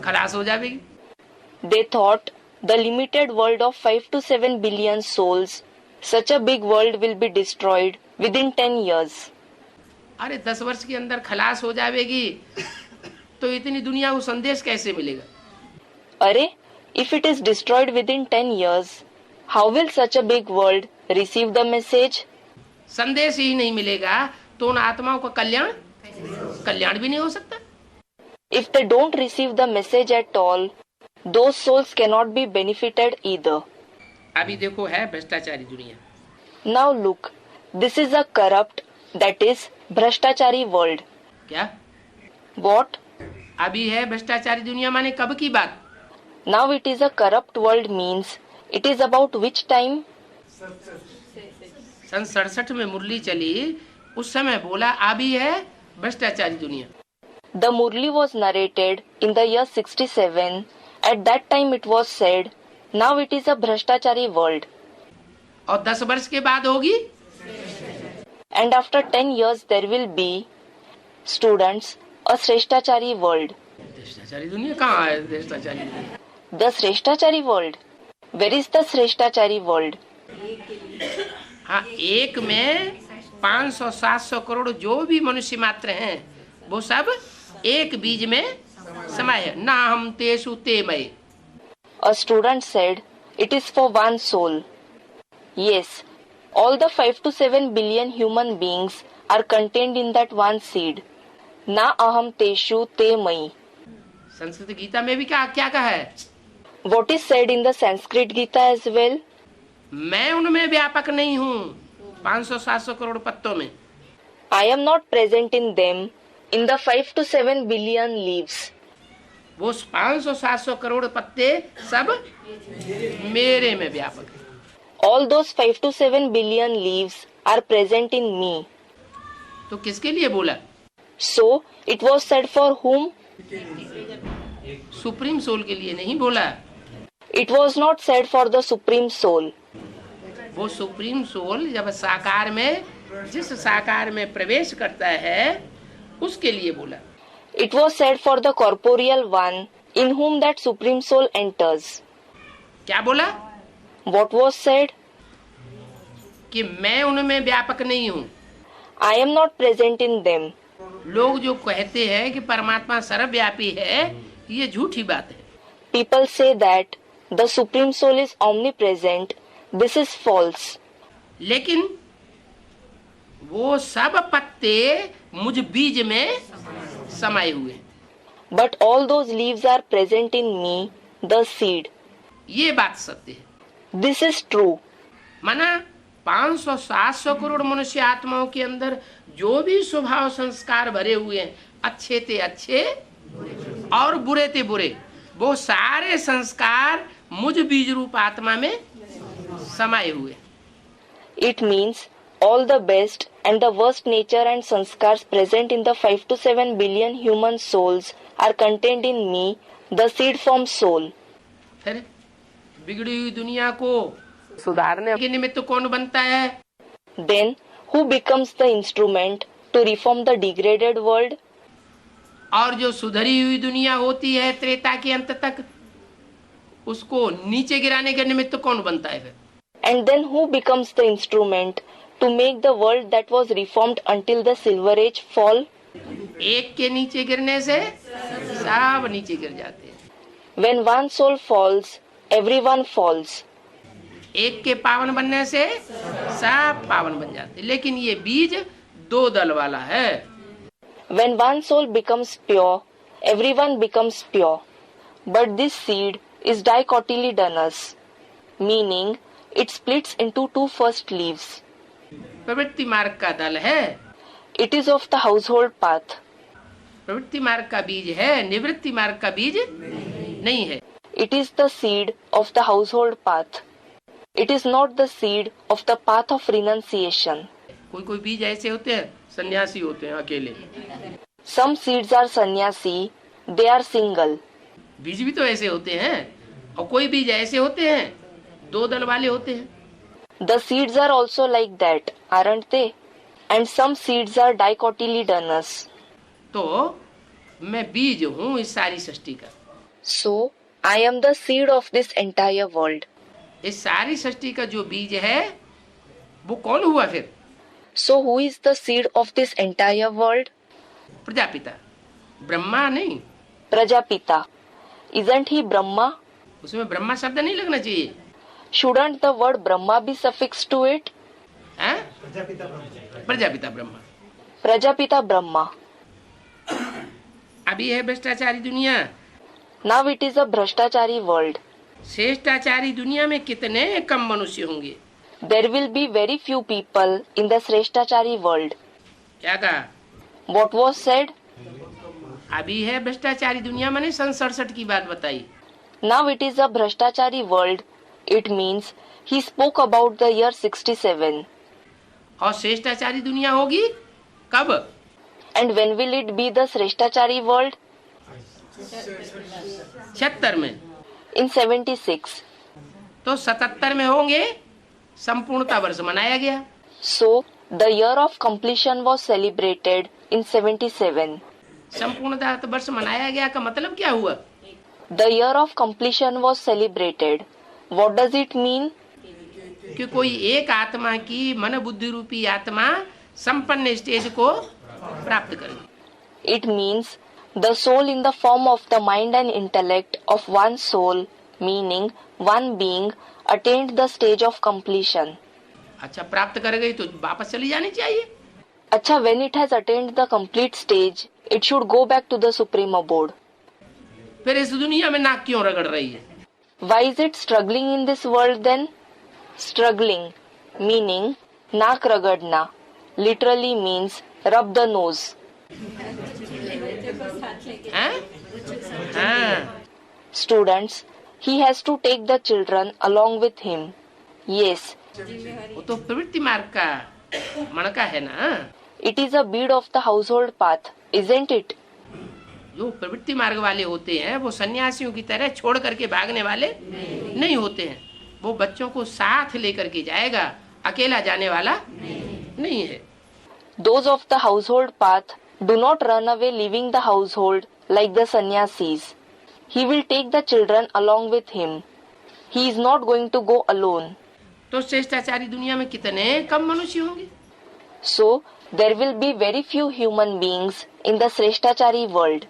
खलास हो जाएगी। They thought the limited world of 5 to 7 billion souls, such a big world will be destroyed within 10 years. अरे 10 वर्ष के अंदर खलास हो जाएगी, तो इतनी दुनिया को संदेश कैसे मिलेगा? अरे, if it is destroyed within 10 years, how will such a big world receive the message? संदेश ही नहीं मिलेगा तो उन आत्माओं का कल्याण भी नहीं हो सकता। If they don't receive the message at all, those souls cannot be benefited either. अभी देखो है भ्रष्टाचारी दुनिया। Now look, this is a corrupt, that is, भ्रष्टाचारी world. क्या? What? अभी है भ्रष्टाचारी दुनिया माने कब की बात? Now it is a corrupt world means, it is about which time? सन 67 में मुरली चली, उस समय बोला अभी है भ्रष्टाचारी दुनिया। The Murli was narrated in the year 67. At that time it was said, now it is a Bhrashtachari world. और 10 वर्ष के बाद होगी? And after 10 years there will be, students, a Sreshtachari world. भ्रष्टाचारी दुनिया कहाँ है? भ्रष्टाचारी दुनिया The Sreshtachari world? Where is the Sreshtachari world? हाँ, एक में 500-700 करोड़ जो भी मनुष्य मात्र हैं वो सब एक बीज में समाये है। ना हम तेषु ते मय। A student said, it is for one soul. Yes, all the 5 to 7 billion human beings are contained in that one seed. Na aham teshu te mayi. Sanskrit Gita में भी क्या कहा है? What is said in the Sanskrit Gita as well? मैं उनमें व्यापक नहीं हूँ 500-700 करोड़ पत्तों में। I am not present in them, in the 5 to 7 billion leaves. वो 500-700 करोड़ पत्ते सब मेरे में व्यापक है। All those 5 to 7 billion leaves are present in me. तो किसके लिए बोला? So, it was said for whom? Supreme soul के लिए नहीं बोला। It was not said for the Supreme Soul. वो सुप्रीम सोल जब साकार में जिस साकार में प्रवेश करता है उसके लिए बोला। It was said for the corporeal one in whom that Supreme Soul enters. क्या बोला? What was said? कि मैं उनमें व्यापक नहीं हूँ। I am not present in them. लोग जो कहते हैं कि परमात्मा सर्वव्यापी है, ये झूठी बात है। People say that the Supreme Soul is omnipresent. This is false. लेकिन वो सब पत्ते मुझ बीज में समाये हुए हैं। But all those leaves are present in me, the seed. ये बात सत्य है। This is true. माना 500-700 करोड़ मनुष्य आत्माओं के अंदर जो भी स्वभाव संस्कार भरे हुए हैं, अच्छे थे अच्छे और बुरे थे बुरे, वो सारे संस्कार मुझ बीज रूप आत्मा में समाये हुए। It means all the best and the worst nature and sanskars present in the 5 to 7 billion human souls are contained in me, the seed form soul. फिर बिगड़ी हुई दुनिया को सुधारने के निमित्त कौन बनता है? Then who becomes the instrument to reform the degraded world? और जो सुधरी हुई दुनिया होती है त्रेता के अंत तक, उसको नीचे गिराने के निमित्त कौन बनता है फिर? And then who becomes the instrument to make the world that was reformed until the Silver Age fall? एक के नीचे गिरने से सब नीचे गिर जाते हैं। When one soul falls, everyone falls. एक के पावन बनने से सब पावन बन जाते हैं। लेकिन ये बीज दो दल वाला है। When one soul becomes pure, everyone becomes pure. But this seed is dicotyledonous, meaning it splits into two first leaves. प्रवृत्ति मार्ग का दल है। It is of the household path. प्रवृत्ति मार्ग का बीज है, निवृत्ति मार्ग का बीज नहीं है। It is the seed of the household path. It is not the seed of the path of renunciation. कोई बीज ऐसे होते हैं, सन्यासी होते हैं अकेले। Some seeds are sannyasi, they are single. बीज भी तो ऐसे होते हैं, और कोई बीज ऐसे होते हैं, दो दल वाले होते हैं। The seeds are also like that, aren't they? And some seeds are dicotyledonous. तो मैं बीज हूँ इस सारी सृष्टि का। So, I am the seed of this entire world. इस सारी सृष्टि का जो बीज है वो कौन हुआ फिर? So, who is the seed of this entire world? Prajapita, Brahma नहीं। Prajapita. Isn't he Brahma? उसमें ब्रह्मा शब्द नहीं लगना चाहिए। Shouldn't the word Brahma be suffixed to it? हैं? प्रजापिता ब्रह्मा। Prajapita Brahma. अभी है भ्रष्टाचारी दुनिया। Now it is a Bhrashtachari world. श्रेष्ठाचारी दुनिया में कितने कम मनुष्य होंगे? There will be very few people in the Sreshtachari world. क्या कहा? What was said? अभी है भ्रष्टाचारी दुनिया, मैंने सन 67 की बात बताई। Now it is a Bhrashtachari world. It means he spoke about the year 67. और श्रेष्ठाचारी दुनिया होगी कब? And when will it be the Sreshtachari world? 76 में। In 76. तो 77 में होंगे संपूर्णता वर्ष मनाया गया। So, the year of completion was celebrated in 77. संपूर्णता वर्ष मनाया गया का मतलब क्या हुआ? The year of completion was celebrated. What does it mean? कि कोई एक आत्मा की मन बुद्धि रूपी आत्मा संपन्न स्टेज को प्राप्त करेगी। It means the soul in the form of the mind and intellect of one soul, meaning one being, attained the stage of completion. अच्छा, प्राप्त कर गई तो वापस चली जानी चाहिए। अच्छा, when it has attained the complete stage, it should go back to the supreme abode. फिर इस दुनिया में नाक क्यों रगड़ रही है? Why is it struggling in this world then? Struggling, meaning naak ragadna, literally means rub the nose. हाँ? हाँ। Students, he has to take the children along with him. Yes, वो तो प्रवृत्ति मार्ग का मणका है ना। it is a bead of the household path, isn't it? जो प्रवृत्ति मार्ग वाले होते हैं वो सन्यासियों की तरह छोड़ करके भागने वाले नहीं होते हैं। वो बच्चों को साथ लेकर के जाएगा, अकेला जाने वाला नहीं है। Those of the household path do not run away leaving the household like the sannyasis. He will take the children along with him. He is not going to go alone. तो श्रेष्ठाचारी दुनिया में कितने कम मनुष्य होंगे? So, there will be very few human beings in the Sreshtachari world.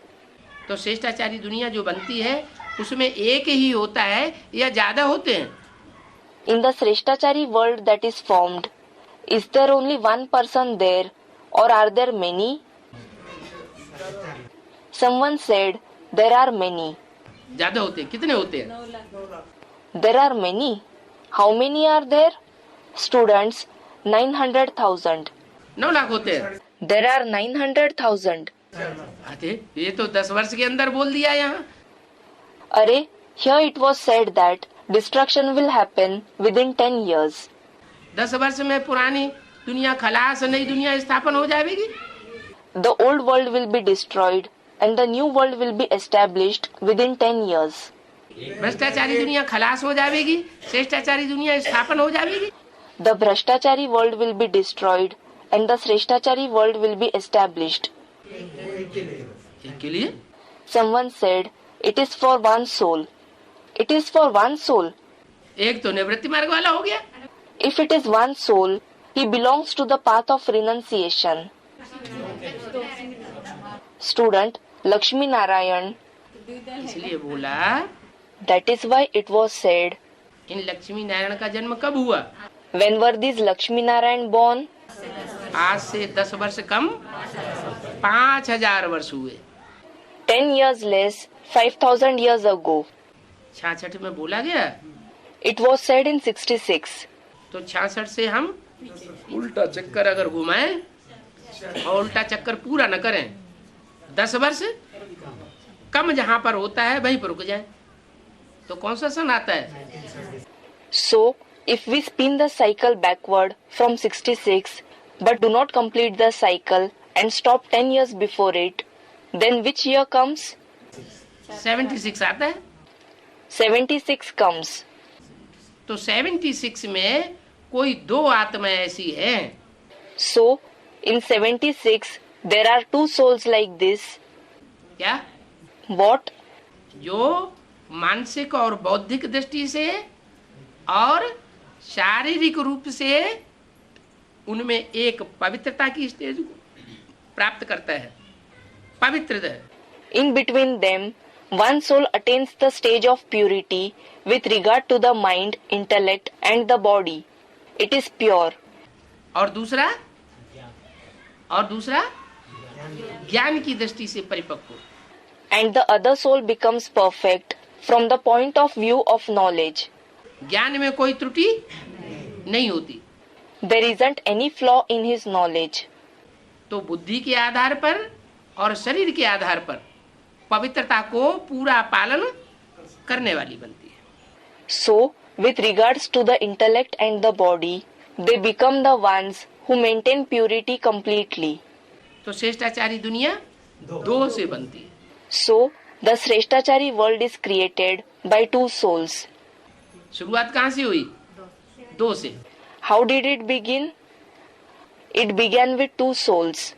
तो श्रेष्ठाचारी दुनिया जो बनती है उसमें एक ही होता है या ज्यादा होते हैं? In the Sreshtachari world that is formed, is there only one person there or are there many? Someone said there are many. ज्यादा होते हैं। कितने होते हैं? There are many. How many are there? Students, 900,000. 9 lakh होते हैं। There are 900,000. अरे ये तो 10 वर्ष के अंदर बोल दिया यहाँ। Array, here it was said that destruction will happen within 10 years. 10 वर्ष में पुरानी दुनिया खलास, नई दुनिया स्थापन हो जाएगी। The old world will be destroyed and the new world will be established within 10 years. भ्रष्टाचारी दुनिया खलास हो जाएगी, श्रेष्ठाचारी दुनिया स्थापन हो जाएगी। The Bhrashtachari world will be destroyed and the Sreshtachari world will be established. के लिए Someone said, it is for one soul. It is for one soul. एक तो निवृत्ति मार्ग वाला हो गया। If it is one soul, he belongs to the path of renunciation. Student, Lakshmi Narayan. इसलिए बोला That is why it was said, इन लक्ष्मी नारायण का जन्म कब हुआ? when were these Lakshmi Narayan born? आज से 10 वर्ष कम 5000 वर्ष हुए। 10 years less, 5,000 years ago. 66 में बोला गया। It was said in 66. तो 66 से हम उल्टा चक्कर अगर घुमाएं और उल्टा चक्कर पूरा न करें, 10 वर्ष कम जहां पर होता है वहीं पर रुक जाए, तो कौन सा सन आता है? So, if we spin the cycle backward from 66 but do not complete the cycle and stop 10 years before it, then which year comes? 76 आता है। 76 comes. तो 76 में कोई 2 आत्मा ऐसी है। So, in 76, there are 2 souls like this. क्या? What? जो मानसिक और बौद्धिक दृष्टि से और शारीरिक रूप से उनमें एक पवित्रता की स्टेज प्राप्त करता है। पवित्र है। In between them, one soul attains the stage of purity with regard to the mind, intellect and the body. It is pure. और दूसरा ज्ञान की दृष्टि से परिपक्व। And the other soul becomes perfect from the point of view of knowledge. ज्ञान में कोई त्रुटि नहीं होती। There isn't any flaw in his knowledge. तो बुद्धि के आधार पर और शरीर के आधार पर पवित्रता को पूरा पालन करने वाली बनती है। So, with regards to the intellect and the body, they become the ones who maintain purity completely. तो श्रेष्ठाचारी दुनिया 2 से बनती है। So, the Sreshtachari world is created by 2 souls. शुरुआत कहाँ से हुई? 2 से। How did it begin? It began with 2 souls.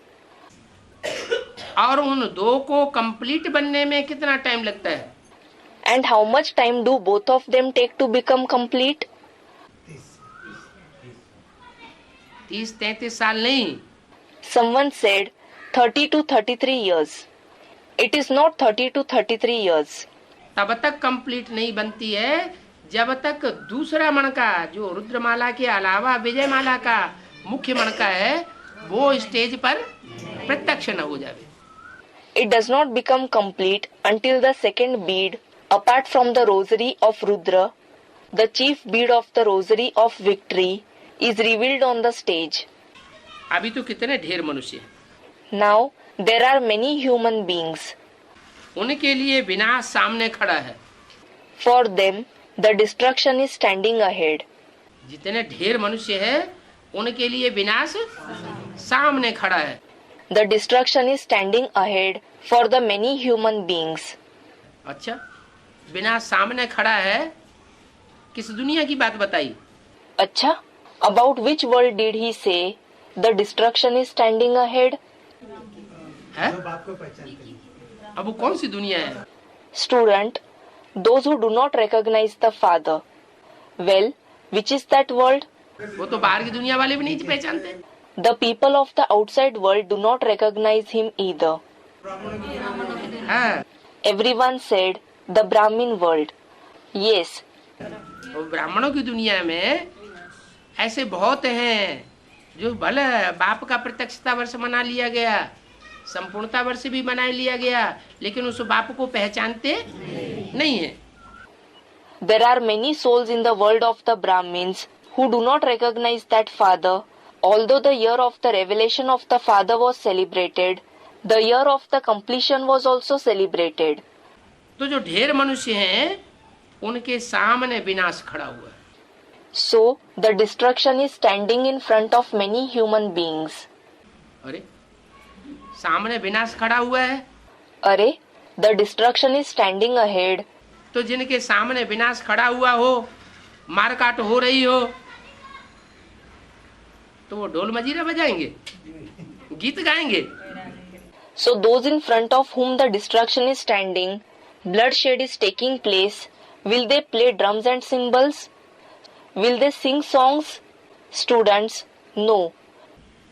और उन 2 को कंप्लीट बनने में कितना टाइम लगता है? And how much time do both of them take to become complete? 30-33 साल नहीं. Someone said 30 to 33 years. It is not 30 to 33 years. तब तक कंप्लीट नहीं बनती है जब तक दूसरा मणका जो रुद्रमाला के अलावा विजयमाला का मुख्य मणका है वो स्टेज पर प्रत्यक्ष न हो जाए. It does not become complete until the second bead, apart from the rosary of Rudra, the chief bead of the rosary of victory, is revealed on the stage. अभी तो कितने ढेर मनुष्य हैं. Now there are many human beings. उनके लिए विनाश सामने खड़ा है. For them, the destruction is standing ahead. जितने ढेर मनुष्य है उनके लिए विनाश सामने खड़ा है. The destruction is standing ahead for the many human beings. अच्छा, विनाश सामने खड़ा है. किस दुनिया की बात बताई? अच्छा, about which world did he say the destruction is standing ahead? है? अब वो कौन सी दुनिया है? Student, those who do not recognize the Father. Well, which is that world? वो तो बाहर की दुनिया वाले भी नहीं पहचानते. The people of the outside world do not recognize him either. हाँ, Everyone said the Brahmin world. Yes, वो ब्राह्मणों की दुनिया में ऐसे बहुत हैं जो भले बाप का प्रत्यक्षता वर्ष मना लिया गया, संपूर्णता वर्ष भी मना लिया गया, लेकिन उस बाप को पहचानते नहीं है. there are many souls in the world of the Brahmins who do not recognize that Father. Although the year of the revelation of the Father was celebrated, the year of the completion was also celebrated. तो जो ढेर मनुष्य हैं उनके सामने विनाश खड़ा हुआ है. So, the destruction is standing in front of many human beings. अरे सामने विनाश खड़ा हुआ है. अरे, the destruction is standing ahead. तो जिनके सामने विनाश खड़ा हुआ हो, मारकाट हो रही हो, तो वो ढोल मजीरा बजाएंगे, गीत गाएंगे. So those in front of whom the destruction is standing, bloodshed is taking place, will they play drums and cymbals? Will they sing songs? Students, no.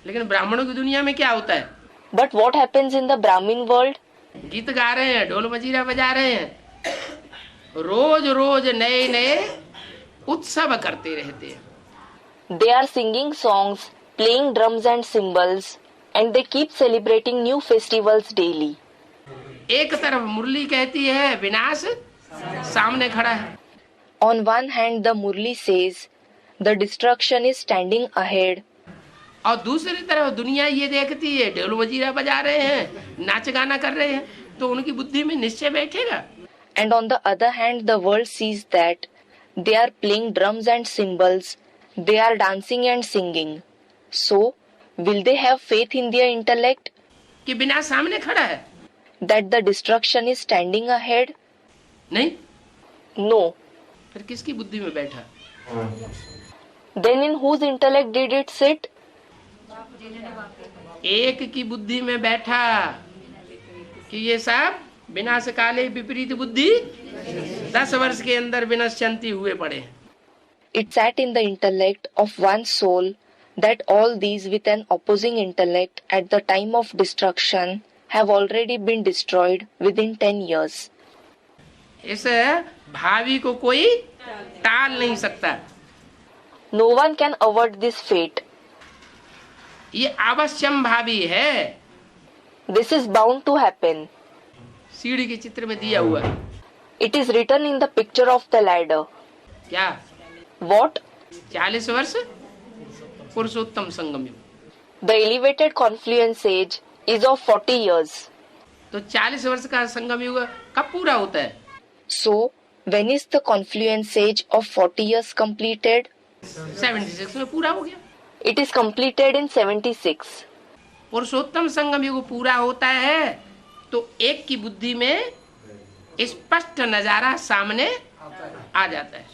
लेकिन ब्राह्मणों की दुनिया में क्या होता है? But what happens in the Brahmin world? गीत गा रहे हैं, ढोल मजीरा बजा रहे हैं, रोज रोज नए नए उत्सव करते रहते हैं. They are singing songs, playing drums and cymbals, and they keep celebrating new festivals daily. एक तरफ मुरली कहती है विनाश सामने खड़ा है. On one hand, the Murli says, the destruction is standing ahead. और दूसरी तरफ दुनिया ये देखती है ढोल मजीरा बजा रहे हैं, नाच गाना कर रहे हैं, तो उनकी बुद्धि में निश्चय बैठेगा. And on the other hand, the world sees that they are playing drums and cymbals, they are dancing and singing. So, will they have faith in their intellect कि विनाश सामने खड़ा है? that the destruction is standing ahead? नहीं. No. फिर किसकी बुद्धि में बैठा? Then in whose intellect did it sit? एक की बुद्धि में बैठा कि ये सब विनाश काले विपरीत बुद्धि 10 वर्ष के अंदर विनश्यंती हुए पड़े. It sat in the intellect of one soul that all these with an opposing intellect at the time of destruction have already been destroyed within 10 years. इस भावी को कोई टाल नहीं सकता. No one can avert this fate. ये अवश्यम भावी है. This is bound to happen. सीढ़ी के चित्र में दिया हुआ है. It is written in the picture of the ladder. क्या? What? 40 वर्ष पुरुषोत्तम संगम युग. The elevated confluence age is of 40 years. तो 40 वर्ष का संगम युग कब पूरा होता है? So, when is the confluence age of 40 years completed? 76 में पूरा हो गया. It is completed in 76. पुरुषोत्तम संगम युग पूरा होता है तो एक की बुद्धि में स्पष्ट नजारा सामने आ जाता है.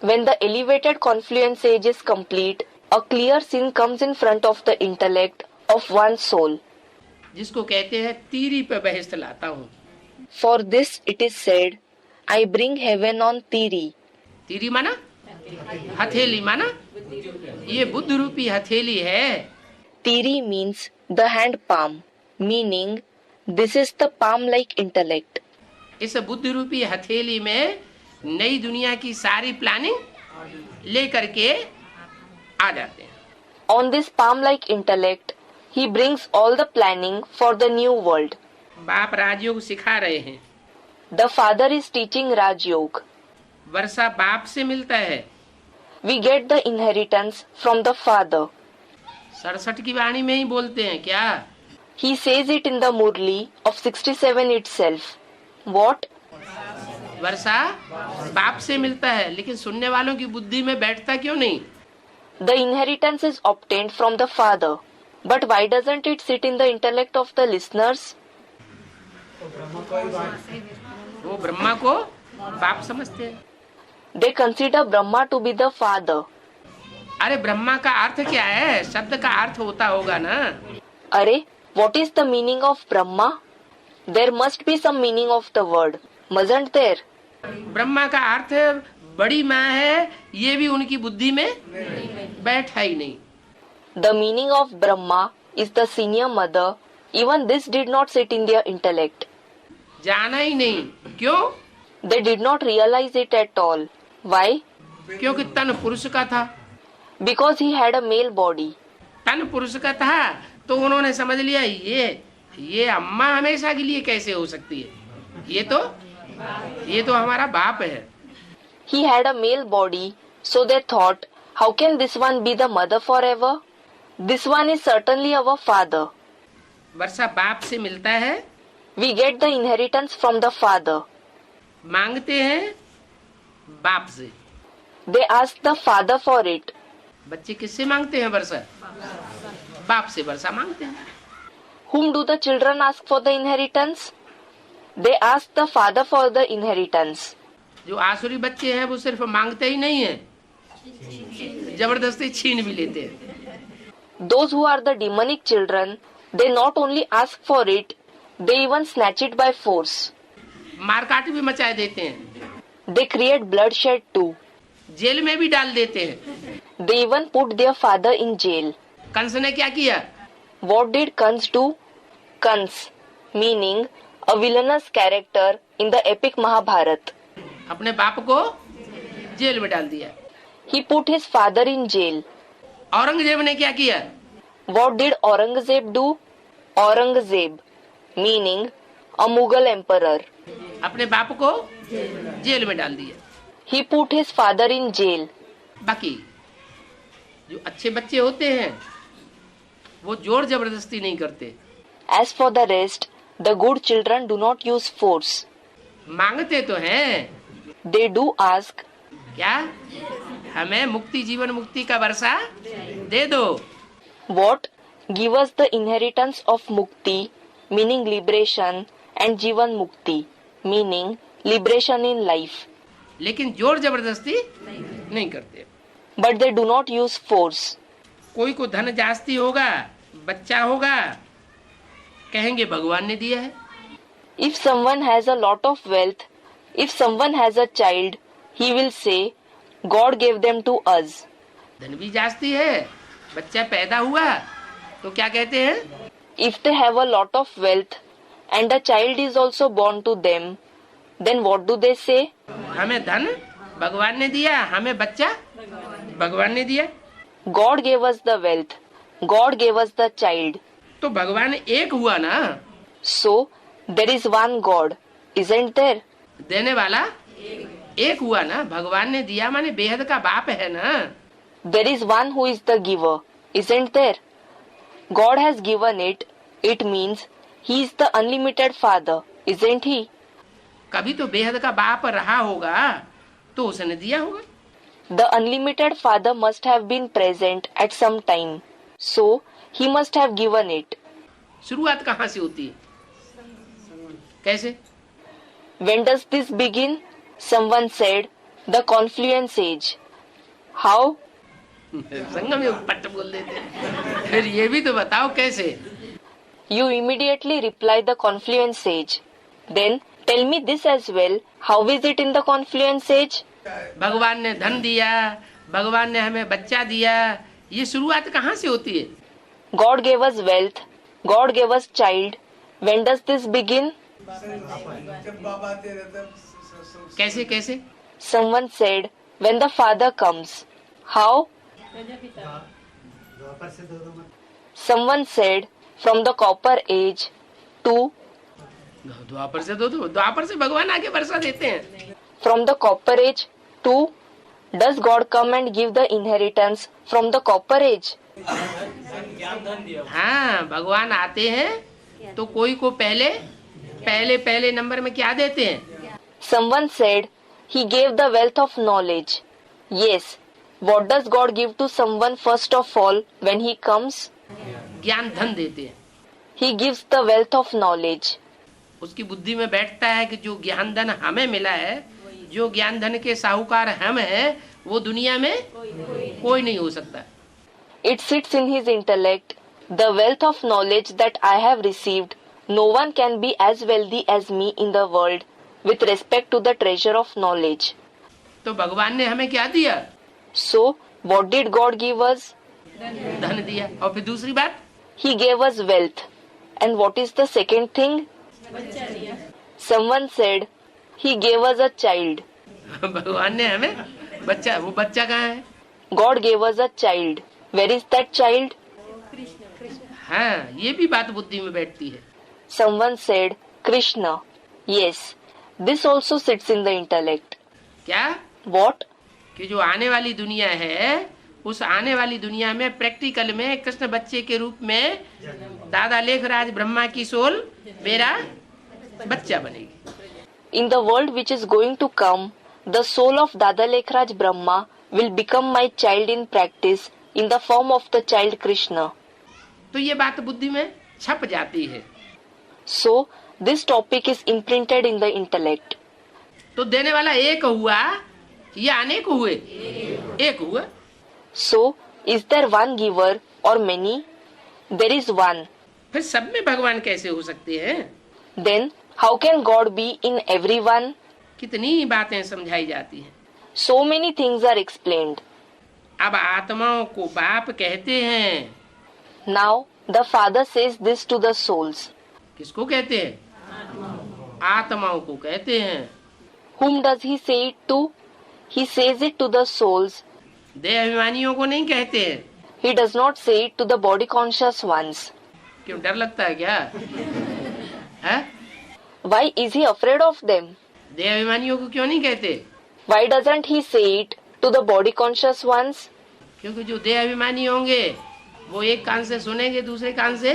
When the elevated confluence age is complete, a clear scene comes in front of the intellect of one soul. जिसको कहते हैं तीरी पे बहस लाता हूँ. For this it is said, I bring heaven on Tiri. तीरी माना हथेली, माना ये बुद्ध रूपी हथेली है। Tiri means the hand palm, meaning this is the palm-like intellect. इस बुद्ध रूपी हथेली में नई दुनिया की सारी प्लानिंग लेकर के आ जाते हैं। On this palm-like intellect, he brings all the planning for the new world. बाप राजयोग सिखा रहे हैं। The father is teaching Raj Yoga. वर्षा बाप से मिलता है। We get the inheritance from the father. 67 की वाणी में ही बोलते हैं क्या? He says it in the Murli of 67 itself. What? वर्षा बाप से मिलता है, लेकिन सुनने वालों की बुद्धि में बैठता क्यों नहीं? The inheritance is obtained from the father. But why doesn't it sit in the intellect of the listeners? वो ब्रह्मा को बाप समझते हैं। They consider Brahma to be the father. अरे ब्रह्मा का अर्थ क्या है? शब्द का अर्थ होता होगा ना। Arey, what is the meaning of Brahma? There must be some meaning of the word, mustn't there? Brahma का अर्थ बड़ी माँ है, ये भी उनकी बुद्धि में बैठा ही नहीं। The meaning of Brahma is the senior mother. Even this did not sit in their intellect. जाना ही नहीं। क्यों? They did not realize it at all. Why? क्योंकि तन पुरुष का था। Because he had a male body. तन पुरुष का था तो उन्होंने समझ लिया ये अम्मा हमेशा के लिए कैसे हो सकती है? ये तो हमारा बाप है। He had a male body, so they thought, how can this one be the mother forever? This one is certainly our father. वर्षा बाप से मिलता है। We get the inheritance from the father. मांगते हैं बाप से। They ask the father for it. बच्चे किससे मांगते हैं? वर्षा बाप से वर्षा मांगते हैं। Whom do the children ask for the inheritance? They ask the father for the inheritance. जो आसुरी बच्चे हैं वो सिर्फ मांगते ही नहीं है, जबरदस्ती छीन भी लेते हैं। Those who are the demonic children, they not only ask for it, they even snatch it by force. मारकाट भी मचा देते हैं। They create bloodshed too. Jail में भी डाल देते हैं। They even put their father in jail. Kans ने क्या किया? What did Kans do? Kans, meaning a villainous character in the epic Mahabharata. अपने बाप को जेल में डाल दिया। He put his father in jail. Aurangzeb ने क्या किया? What did Aurangzeb do? Aurangzeb, meaning a Mughal emperor. अपने बाप को जेल में डाल दिया। He put his father in jail. बाकी जो अच्छे बच्चे होते हैं वो जोर जबरदस्ती नहीं करते। As for the rest, the good children do not use force. मांगते तो हैं। They do ask, क्या? हमें मुक्ति, जीवन मुक्ति का वर्षा दे दो। what? Give us the inheritance of mukti, meaning liberation, and jivan mukti, meaning liberation in life. लेकिन जोर जबरदस्ती नहीं करते। But they do not use force. कोई को धन जास्ती होगा, बच्चा होगा, कहेंगे भगवान ने दिया है। If someone has a lot of wealth, if someone has a child, he will say, God gave them to us. धन भी जास्ती है, बच्चा पैदा हुआ तो क्या कहते हैं? If they have a lot of wealth and a child is also born to them, then what do they say? हमें धन भगवान ने दिया, हमें बच्चा भगवान ने दिया। God gave us the wealth. God gave us the child. तो भगवान एक हुआ ना। So, there is one God, isn't there? देने वाला एक हुआ ना। भगवान ने दिया माने बेहद का बाप है ना। There is one who is the giver, isn't there? God has given it. It means he is the unlimited father, isn't he? कभी तो बेहद का बाप रहा होगा तो उसने दिया होगा। The unlimited father must have been present at some time. So, he must have given it. शुरुआत कहाँ से होती है? कैसे? When does this begin? Someone said, the confluence age. How? संगम में पट्ट बोल देते हैं। फिर ये भी तो बताओ कैसे? You immediately reply the confluence age. Then Tell me this as well. How is it in the confluence age? भगवान ने धन दिया, भगवान ने हमें बच्चा दिया, ये शुरुआत कहाँ से होती है? God gave us wealth. God gave us child. When does this begin? कैसे कैसे? Someone said, when the father comes. How? Someone said, from the copper age to. द्वापर से द्वापर से भगवान आगे वर्षा देते हैं. From the copper age to. Does God come and give the inheritance from the copper age? हाँ, भगवान आते हैं तो कोई को पहले नंबर में क्या देते हैं? Someone said, he gave the wealth of knowledge. Yes. What does God give to someone first of all when he comes? ज्ञान धन देते हैं. He gives the wealth of knowledge. उसकी बुद्धि में बैठता है कि जो ज्ञान धन हमें मिला है, जो ज्ञान धन के साहूकार हम हैं, वो दुनिया में कोई नहीं हो सकता. It sits in his intellect, the wealth of knowledge that I have received. No one can be as wealthy as me in the world with respect to the treasure of knowledge. तो भगवान ने हमें क्या दिया? So, what did God give us? धन दिया. और फिर दूसरी बात, He gave us wealth. And what is the second thing? Someone said, he gave us a child. भगवान ने हमें बच्चा, वो बच्चा कहाँ है? God gave us a child. Where is that child? हाँ, ये भी बात बुद्धि में बैठती है. Someone said, Krishna. Yes, this also sits in the intellect. क्या? What? कि जो आने वाली दुनिया है, उस आने वाली दुनिया में प्रैक्टिकल में कृष्ण बच्चे के रूप में दादा लेखराज ब्रह्मा की सोल मेरा बच्चा बनेगी. In the world which is going to come, the soul of Dada Lekhraj Brahma will become my child in practice in the form of the child Krishna. तो ये बात बुद्धि में छप जाती है. So, this topic is imprinted in the intellect. तो देने वाला एक हुआ या अनेक हुए? एक हुआ. So, is there one giver or many? There is one. फिर सब में भगवान कैसे हो सकते हैं? Then, how can God be in everyone? कितनी बातें समझाई जाती हैं. So many things are explained. अब आत्माओं को बाप कहते हैं. Now, the Father says this to the souls. किसको कहते हैं? आत्माओं को कहते हैं. Whom does he say it to? He says it to the souls. देह अभिमानियों को नहीं कहते हैं. He does not say it to the body conscious ones. क्यों, डर लगता है क्या? है? Why is he afraid of them? देह अभिमानियों को क्यों नहीं कहते? Why doesn't he say it to the body conscious ones? क्योंकि जो देह अभिमानी होंगे वो एक कान से सुनेंगे, दूसरे कान से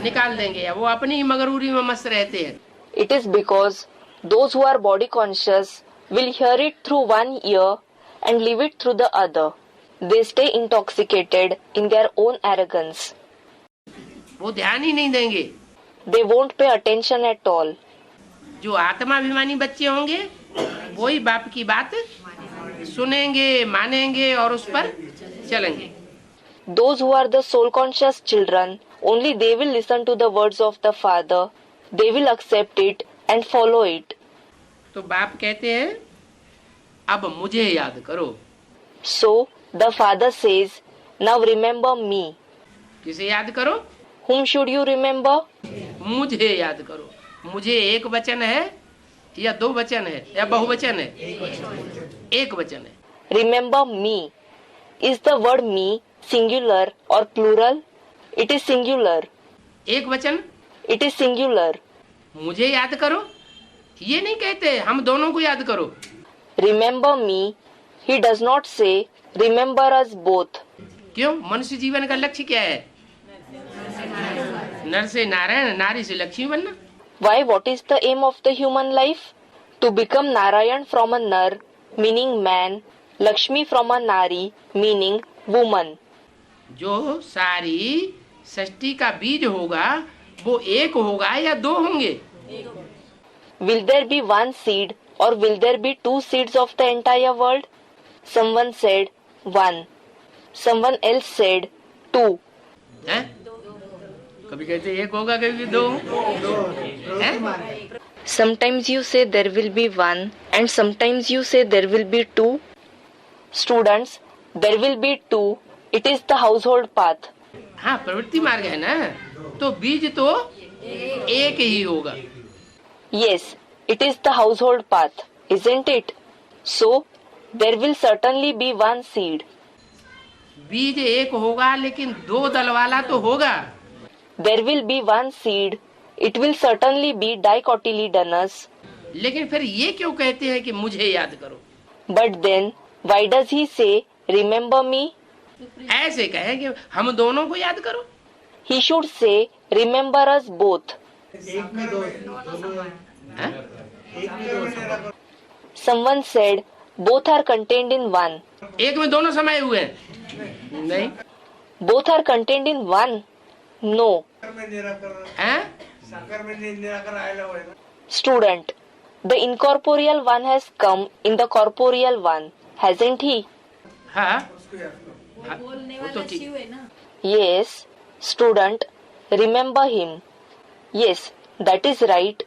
निकाल देंगे, या वो अपनी ही मगरूरी में मस्त रहते हैं. It is because those who are body conscious will hear it through one ear and leave it through the other. They stay intoxicated in their own arrogance. वो ध्यान ही नहीं देंगे. They won't pay attention at all. जो आत्माभिमानी बच्चे होंगे वही बाप की बात सुनेंगे, मानेंगे और उस पर चलेंगे. Those who are the soul conscious children, only they will listen to the words of the Father. They will accept it and follow it. तो बाप कहते हैं अब मुझे याद करो. So the Father says, now remember me. किसे याद करो? Whom should you remember? मुझे याद करो. मुझे एक वचन है या दो वचन है या बहुवचन है? एक वचन है. Remember me. Is the word me singular or plural? It is singular. एक वचन. It is singular. मुझे याद करो ये नहीं कहते हम दोनों को याद करो. Remember me. He does not say remember us both. क्यों? मनुष्य जीवन का लक्ष्य क्या है? नर से नारायण, नारी से लक्ष्मी बनना. Why? What is the aim of the human life? To become Narayan from a Nar, meaning man, Lakshmi from a Nari, meaning woman. जो सारी सृष्टि का बीज होगा वो एक होगा या दो होंगे? Will there be one seed or will there be two seeds of the entire world? Someone said one. Someone else said two. हैं? कभी कहते एक होगा, कभी दो. हैं? Sometimes you say there will be one and sometimes you say there will be two. Students, there will be two. It is the household path. हाँ, प्रवृत्ति मार्ग है ना, तो बीज तो एक ही होगा। Yes, it is the household path, isn't it? So, there will certainly be one seed. बीज एक होगा लेकिन दो दल वाला तो होगा। There will be one seed. It will certainly be dicotyledonous. लेकिन फिर ये क्यों कहते हैं कि मुझे याद करो? But then, why does he say, remember me? ऐसे कहें कि हम दोनों को याद करो। He should say, remember us both. हाँ? Someone said, both are contained in one. एक में दोनों समाये हुए हैं? नहीं। Both are contained in one? No. हैं? Student, the incorporeal one has come in the corporeal one, hasn't he? हाँ, वो तो ठीक। Yes. Student, remember him. Yes, that is right.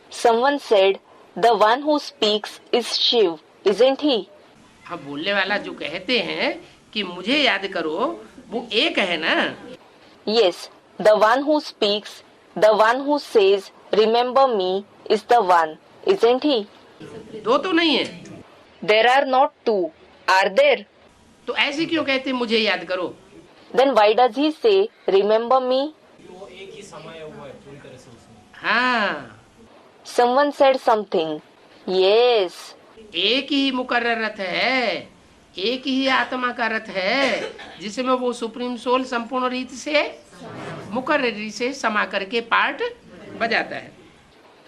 Someone said, the one who speaks is Shiv, isn't he? हाँ, बोलने वाला जो कहते हैं कि मुझे याद करो, वो एक है ना? Yes, the one who speaks, the one who says, remember me, is the one, isn't he? दो तो नहीं है। There are not two, are there? तो ऐसे क्यों कहते हैं मुझे याद करो? Then why does he say, remember me? हाँ, Someone said something. Yes. एक ही मुकर्रर रथ है, एक ही आत्मा का रथ है, जिसमें वो सुप्रीम सोल संपूर्ण रीत से मुकर्ररी से समा करके पार्ट बजाता है।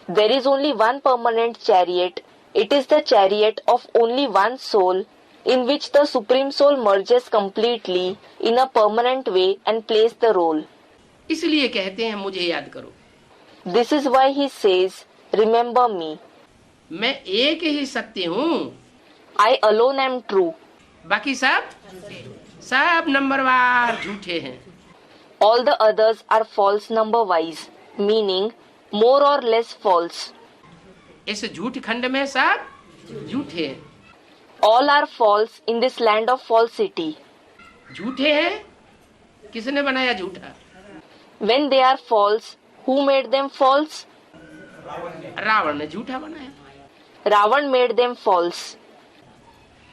There is only one permanent chariot. It is the chariot of only one soul, in which the Supreme Soul merges completely in a permanent way and plays the role. इसलिए कहते हैं मुझे याद करो। This is why he says, remember me. मैं एक ही सत्य हूँ, I alone am true. बाकी सब नंबरवार झूठे हैं। All the others are false number-wise, meaning more or less false. इस झूठ खंड में सब झूठे हैं। All are false in this land of falsity. झूठे हैं, किसने बनाया झूठा? When they are false, who made them false? Ravan ने झूठा बनाया। Ravan made them false.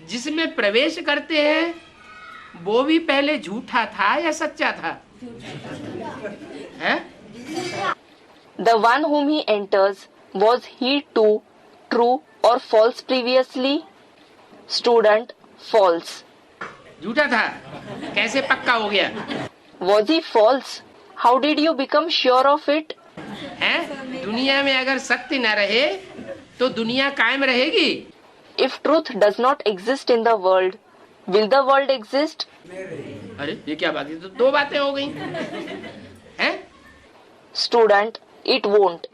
जिसमें प्रवेश करते हैं वो भी पहले झूठा था या सच्चा था? है? The one whom he enters, was he too true or false previously? Student, false. झूठा था, कैसे पक्का हो गया? Was he false? How did you become sure of it? है? दुनिया में अगर सत्य न रहे तो दुनिया कायम रहेगी? If truth does not exist in the world, will the world exist? अरे ये क्या बात है, तो दो बातें हो गई हैं? Student, it won't.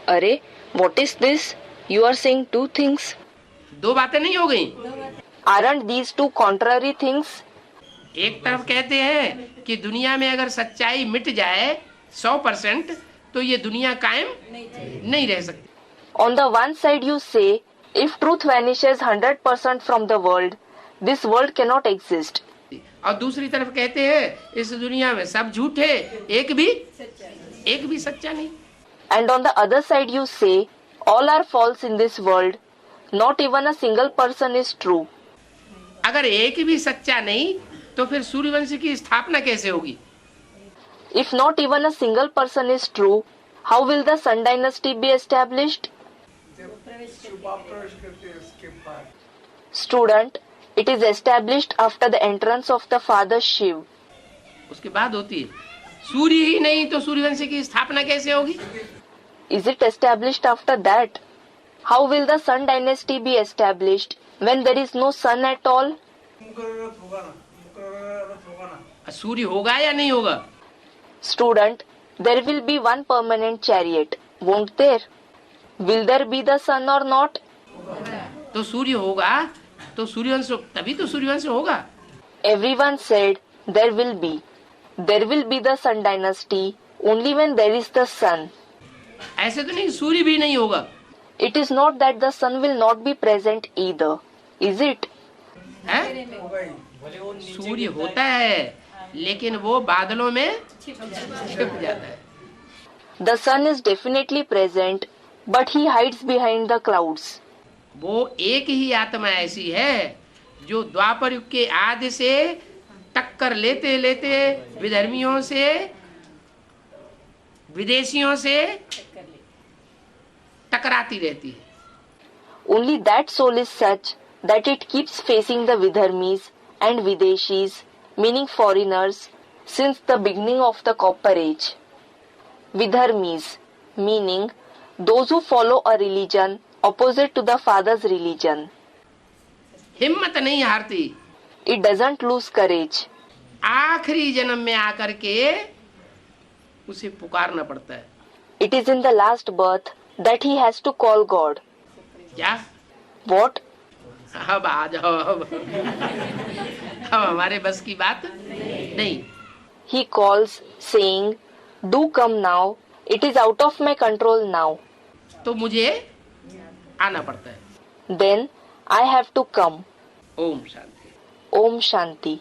अरे, what is this? You are saying two things. दो बातें नहीं हो गई। Aren't these two contrary things? एक तरफ कहते हैं कि दुनिया में अगर सच्चाई मिट जाए 100%, तो ये दुनिया कायम नहीं रह सकती। On the one side you say, if truth vanishes 100% from the world, this world cannot exist. और दूसरी तरफ कहते हैं इस दुनिया में सब झूठे, एक भी सच्चा नहीं। And on the other side you say, all are false in this world, not even a single person is true. अगर एक भी सच्चा नहीं तो फिर सूर्यवंश की स्थापना कैसे होगी? If not even a single person is true, how will the Sun dynasty be established? Student, it is established after the entrance of the Father Shiv. उसके बाद होती है। सूर्य ही नहीं तो सूर्यवंश की स्थापना कैसे होगी? Is it established after that? How will the Sun dynasty be established when there is no sun at all? सूर्य होगा या नहीं होगा? Student, there will be one permanent chariot, won't there? Will there be the sun or not? तो सूर्य होगा तो सूर्यवंश, तभी तो सूर्यवंश होगा। Everyone said there will be. There will be the Sun dynasty only when there is the sun. ऐसे तो नहीं सूर्य भी नहीं होगा। It is not that the sun will not be present either, is it? है? सूर्य होता है लेकिन वो बादलों में छिप जाता है। The sun is definitely present, but he hides behind the clouds. वो एक ही आत्मा ऐसी है जो द्वापर युग के आदि से टक्कर लेते लेते विधर्मियों से, विदेशियों से टकराती रहती है। Only that soul is such that it keeps facing the Vidharmis and Videshis, meaning foreigners, since the beginning of the Copper Age. Vidharmis, meaning those who follow a religion opposite to the father's religion. हिम्मत नहीं हारती। It doesn't lose courage. आखिरी जन्म में आकर के उसे पुकारना पड़ता है। It is in the last birth that he has to call God. क्या? What? अब आ जाओ अब हमारे बस की बात नहीं। He calls, saying, "Do come now. It is out of my control now." तो मुझे आना पड़ता है। Then I have to come. Om Shanti. Om Shanti.